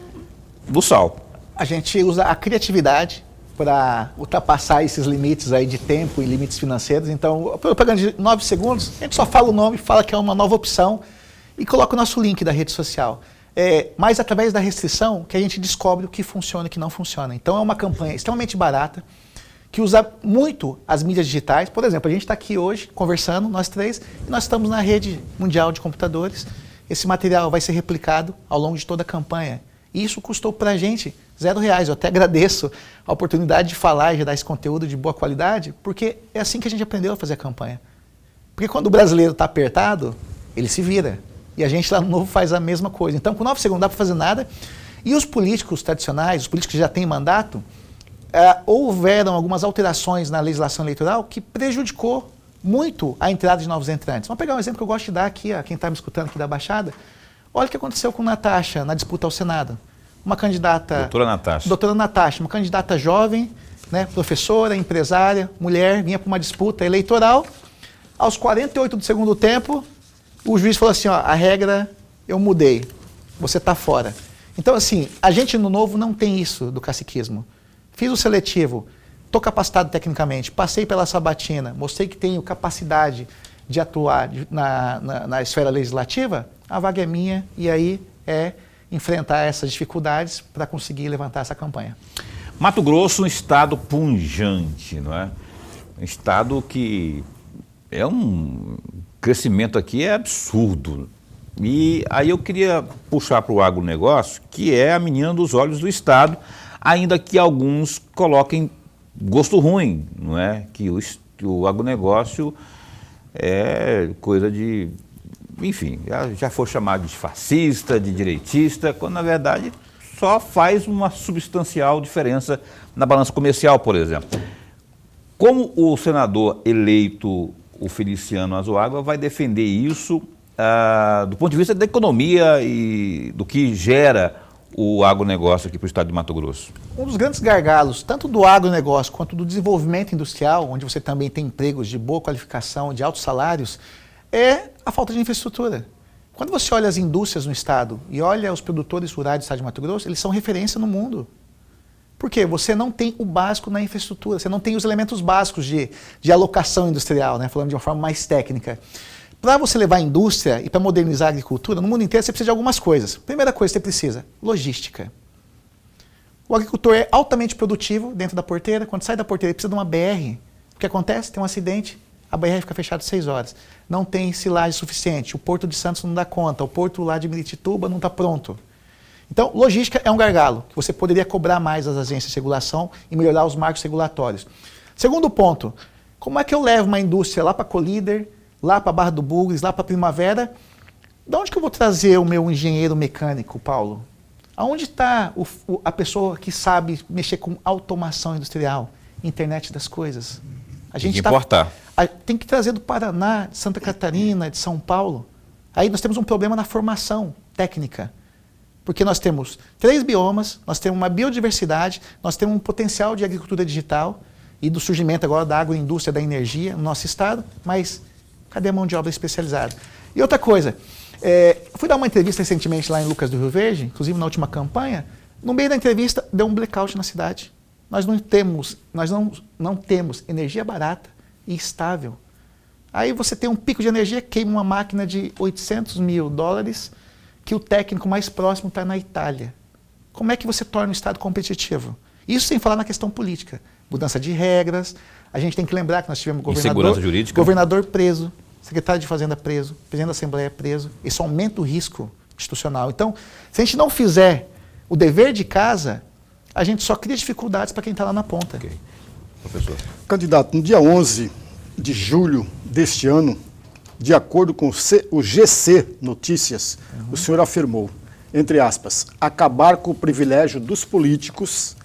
no sal. A gente usa a criatividade para ultrapassar esses limites aí de tempo e limites financeiros. Então, a propaganda de 9 segundos, a gente só fala o nome, fala que é uma nova opção e coloca o nosso link da rede social. Mas através da restrição que a gente descobre o que funciona e o que não funciona. Então, é uma campanha extremamente barata, que usa muito as mídias digitais. Por exemplo, a gente está aqui hoje conversando, nós três, e nós estamos na rede mundial de computadores. Esse material vai ser replicado ao longo de toda a campanha. E isso custou para a gente R$0. Eu até agradeço a oportunidade de falar e gerar esse conteúdo de boa qualidade, porque é assim que a gente aprendeu a fazer a campanha. Porque quando o brasileiro está apertado, ele se vira. E a gente lá no Novo faz a mesma coisa. Então, com 9 segundos não dá para fazer nada. E os políticos tradicionais, os políticos que já têm mandato, houveram algumas alterações na legislação eleitoral que prejudicou muito a entrada de novos entrantes. Vamos pegar um exemplo que eu gosto de dar aqui, quem está me escutando aqui da Baixada. Olha o que aconteceu com Natasha na disputa ao Senado. Uma candidata... Doutora Natasha, uma candidata jovem, né, professora, empresária, mulher, vinha para uma disputa eleitoral. Aos 48 do segundo tempo, o juiz falou assim, ó, a regra eu mudei, você está fora. Então, assim, a gente no Novo não tem isso do caciquismo. Fiz o seletivo, estou capacitado tecnicamente, passei pela sabatina, mostrei que tenho capacidade de atuar na esfera legislativa, a vaga é minha e aí é enfrentar essas dificuldades para conseguir levantar essa campanha. Mato Grosso, um estado pujante, não é? Um estado que é um crescimento aqui é absurdo. E aí eu queria puxar para o agronegócio, que é a menina dos olhos do estado, ainda que alguns coloquem gosto ruim, não é? Que o agronegócio é coisa de... Enfim, já foi chamado de fascista, de direitista, quando na verdade só faz uma substancial diferença na balança comercial, por exemplo. Como o senador eleito, o Feliciano Azuagua, vai defender isso do ponto de vista da economia e do que gera o agronegócio aqui para o estado de Mato Grosso? Um dos grandes gargalos, tanto do agronegócio quanto do desenvolvimento industrial, onde você também tem empregos de boa qualificação, de altos salários, é a falta de infraestrutura. Quando você olha as indústrias no estado e olha os produtores rurais do estado de Mato Grosso, eles são referência no mundo. Por quê? Você não tem o básico na infraestrutura, você não tem os elementos básicos de alocação industrial, né? Falando de uma forma mais técnica. Para você levar a indústria e para modernizar a agricultura, no mundo inteiro você precisa de algumas coisas. Primeira coisa que você precisa, logística. O agricultor é altamente produtivo dentro da porteira, quando sai da porteira ele precisa de uma BR. O que acontece? Tem um acidente, a BR fica fechada 6 horas. Não tem silagem suficiente, o Porto de Santos não dá conta, o Porto lá de Miritituba não está pronto. Então, logística é um gargalo, que você poderia cobrar mais as agências de regulação e melhorar os marcos regulatórios. Segundo ponto, como é que eu levo uma indústria lá para Colíder, lá para Barra do Bugres, lá para Primavera? De onde que eu vou trazer o meu engenheiro mecânico, Paulo? Aonde está a pessoa que sabe mexer com automação industrial, internet das coisas? A gente tem que importar. Tem que trazer do Paraná, de Santa Catarina, de São Paulo. Aí nós temos um problema na formação técnica. Porque nós temos 3 biomas, nós temos uma biodiversidade, nós temos um potencial de agricultura digital e do surgimento agora da agroindústria, da energia no nosso estado, mas cadê a mão de obra especializada? E outra coisa, eu fui dar uma entrevista recentemente lá em Lucas do Rio Verde, inclusive na última campanha, no meio da entrevista deu um blackout na cidade. Nós não temos energia barata e estável. Aí você tem um pico de energia, queima uma máquina de $800 mil, que o técnico mais próximo está na Itália. Como é que você torna o Estado competitivo? Isso sem falar na questão política. Mudança de regras. A gente tem que lembrar que nós tivemos governador preso, secretário de Fazenda preso, presidente da Assembleia preso. Isso aumenta o risco institucional. Então, se a gente não fizer o dever de casa, a gente só cria dificuldades para quem está lá na ponta. Ok. Professor. Candidato, no dia 11 de julho deste ano, de acordo com o GC Notícias, o senhor afirmou, entre aspas, acabar com o privilégio dos políticos,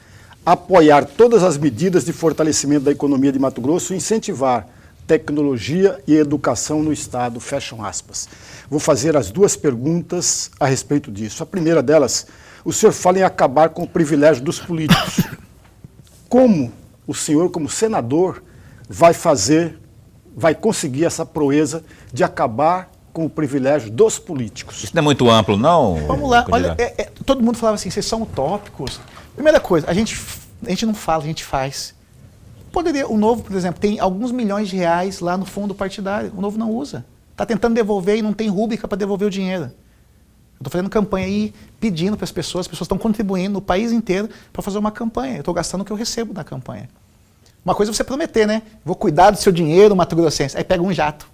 apoiar todas as medidas de fortalecimento da economia de Mato Grosso e incentivar tecnologia e educação no Estado, fecham aspas. Vou fazer as duas perguntas a respeito disso. A primeira delas, o senhor fala em acabar com o privilégio dos políticos. Como o senhor, como senador, vai conseguir essa proeza de acabar com o privilégio dos políticos? Isso não é muito amplo, não? Vamos lá, olha, todo mundo falava assim, vocês são utópicos. Primeira coisa, a gente não fala, a gente faz. Poderia, o Novo, por exemplo, tem alguns milhões de reais lá no fundo partidário, o Novo não usa. Está tentando devolver e não tem rúbrica para devolver o dinheiro. Eu estou fazendo campanha aí, pedindo para as pessoas estão contribuindo no país inteiro para fazer uma campanha. Eu estou gastando o que eu recebo na campanha. Uma coisa é você prometer, né? Vou cuidar do seu dinheiro, Mato Grossense. Aí pega um jato,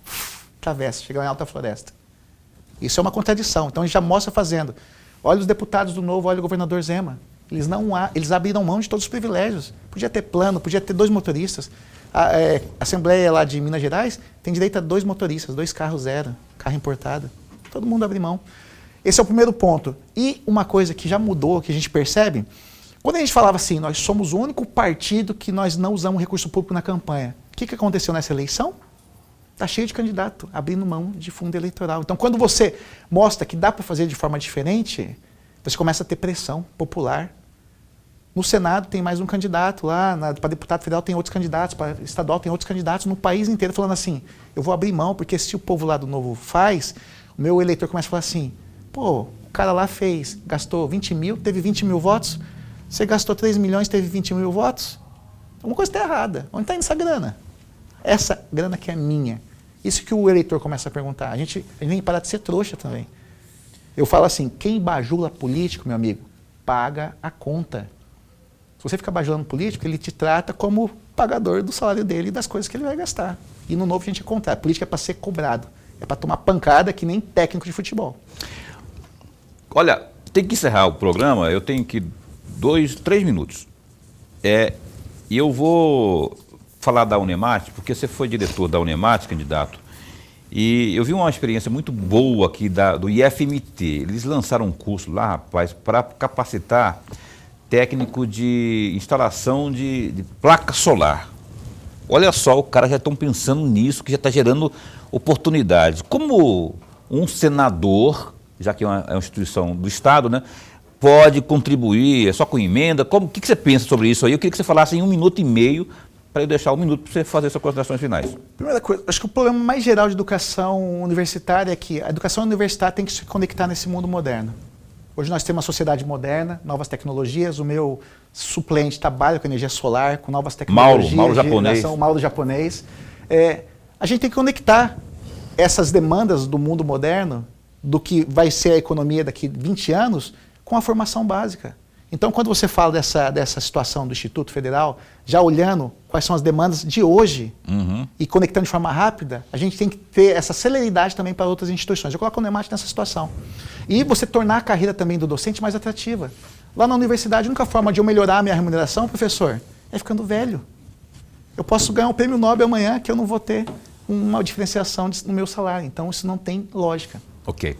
atravessa, chega lá em Alta Floresta. Isso é uma contradição. Então a gente já mostra fazendo. Olha os deputados do Novo, olha o governador Zema. Eles abriram mão de todos os privilégios. Podia ter plano, podia ter 2 motoristas. A Assembleia lá de Minas Gerais tem direito a 2 motoristas, 2 carros zero, carro importado. Todo mundo abre mão. Esse é o primeiro ponto. E uma coisa que já mudou, que a gente percebe, quando a gente falava assim, nós somos o único partido que nós não usamos recurso público na campanha. O que aconteceu nessa eleição? Está cheio de candidato, abrindo mão de fundo eleitoral. Então, quando você mostra que dá para fazer de forma diferente, você começa a ter pressão popular. No Senado tem mais um candidato lá, para deputado federal tem outros candidatos, para estadual tem outros candidatos, no país inteiro falando assim, eu vou abrir mão, porque se o povo lá do Novo faz, o meu eleitor começa a falar assim, pô, o cara lá gastou 20 mil, teve 20 mil votos, você gastou 3 milhões, teve 20 mil votos? Alguma coisa está errada. Onde está indo essa grana? Essa grana que é minha. Isso que o eleitor começa a perguntar. A gente tem que parar de ser trouxa também. Eu falo assim, quem bajula político, meu amigo, paga a conta. Se você ficar bajulando político, ele te trata como pagador do salário dele e das coisas que ele vai gastar. E no Novo a gente é contrário. A política é para ser cobrado. É para tomar pancada que nem técnico de futebol. Olha, tem que encerrar o programa, eu tenho que 2, 3 minutos. E eu vou falar da Unemate, porque você foi diretor da Unemate, candidato, e eu vi uma experiência muito boa aqui do IFMT. Eles lançaram um curso lá, rapaz, para capacitar técnico de instalação de placa solar. Olha só, os caras já estão pensando nisso, que já está gerando oportunidades. Como um senador, já que é uma instituição do Estado, né, pode contribuir, é só com emenda? O que você pensa sobre isso aí? Eu queria que você falasse em 1 minuto e meio, para eu deixar 1 minuto para você fazer suas considerações finais. Primeira coisa, acho que o problema mais geral de educação universitária é que a educação universitária tem que se conectar nesse mundo moderno. Hoje nós temos uma sociedade moderna, novas tecnologias, o meu suplente trabalha com energia solar, com novas tecnologias. Mauro japonês. Mauro japonês. A gente tem que conectar essas demandas do mundo moderno, do que vai ser a economia daqui 20 anos, com a formação básica. Então, quando você fala dessa situação do Instituto Federal, já olhando quais são as demandas de hoje e conectando de forma rápida, a gente tem que ter essa celeridade também para outras instituições. Eu coloco o Unemate nessa situação. E você tornar a carreira também do docente mais atrativa. Lá na universidade, a única forma de eu melhorar a minha remuneração, professor, é ficando velho. Eu posso ganhar um prêmio Nobel amanhã que eu não vou ter uma diferenciação no meu salário. Então, isso não tem lógica. Ok.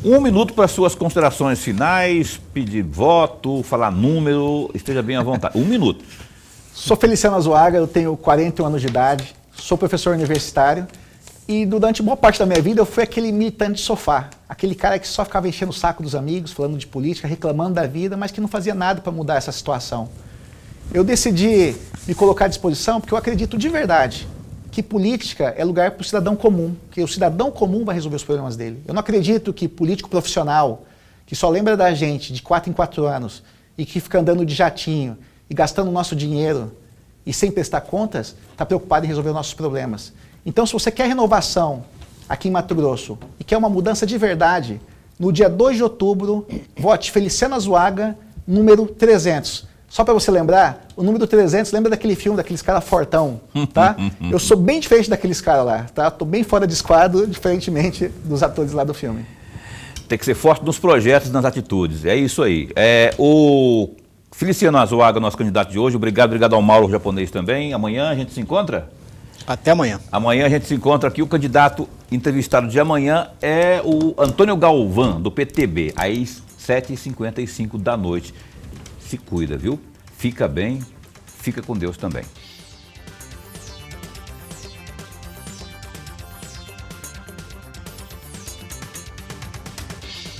1 minuto para suas considerações finais, pedir voto, falar número, esteja bem à vontade. 1 minuto. Sou Feliciano Azuaga, eu tenho 41 anos de idade, sou professor universitário e durante boa parte da minha vida eu fui aquele militante de sofá, aquele cara que só ficava enchendo o saco dos amigos, falando de política, reclamando da vida, mas que não fazia nada para mudar essa situação. Eu decidi me colocar à disposição porque eu acredito de verdade que política é lugar para o cidadão comum, que o cidadão comum vai resolver os problemas dele. Eu não acredito que político profissional, que só lembra da gente de 4 em 4 anos e que fica andando de jatinho e gastando o nosso dinheiro e sem prestar contas, está preocupado em resolver os nossos problemas. Então, se você quer renovação aqui em Mato Grosso e quer uma mudança de verdade, no dia 2 de outubro, vote Feliciano Azuaga, número 300. Só para você lembrar, o número 300, lembra daquele filme, daqueles caras fortão, tá? Eu sou bem diferente daqueles caras lá, tá? Tô bem fora de esquadro, diferentemente dos atores lá do filme. Tem que ser forte nos projetos e nas atitudes. É isso aí. O Feliciano Azuaga, nosso candidato de hoje. Obrigado ao Mauro japonês também. Amanhã a gente se encontra? Até amanhã. Amanhã a gente se encontra aqui. O candidato entrevistado de amanhã é o Antônio Galvão, do PTB, às 7h55 da noite. Se cuida, viu? Fica bem, fica com Deus também.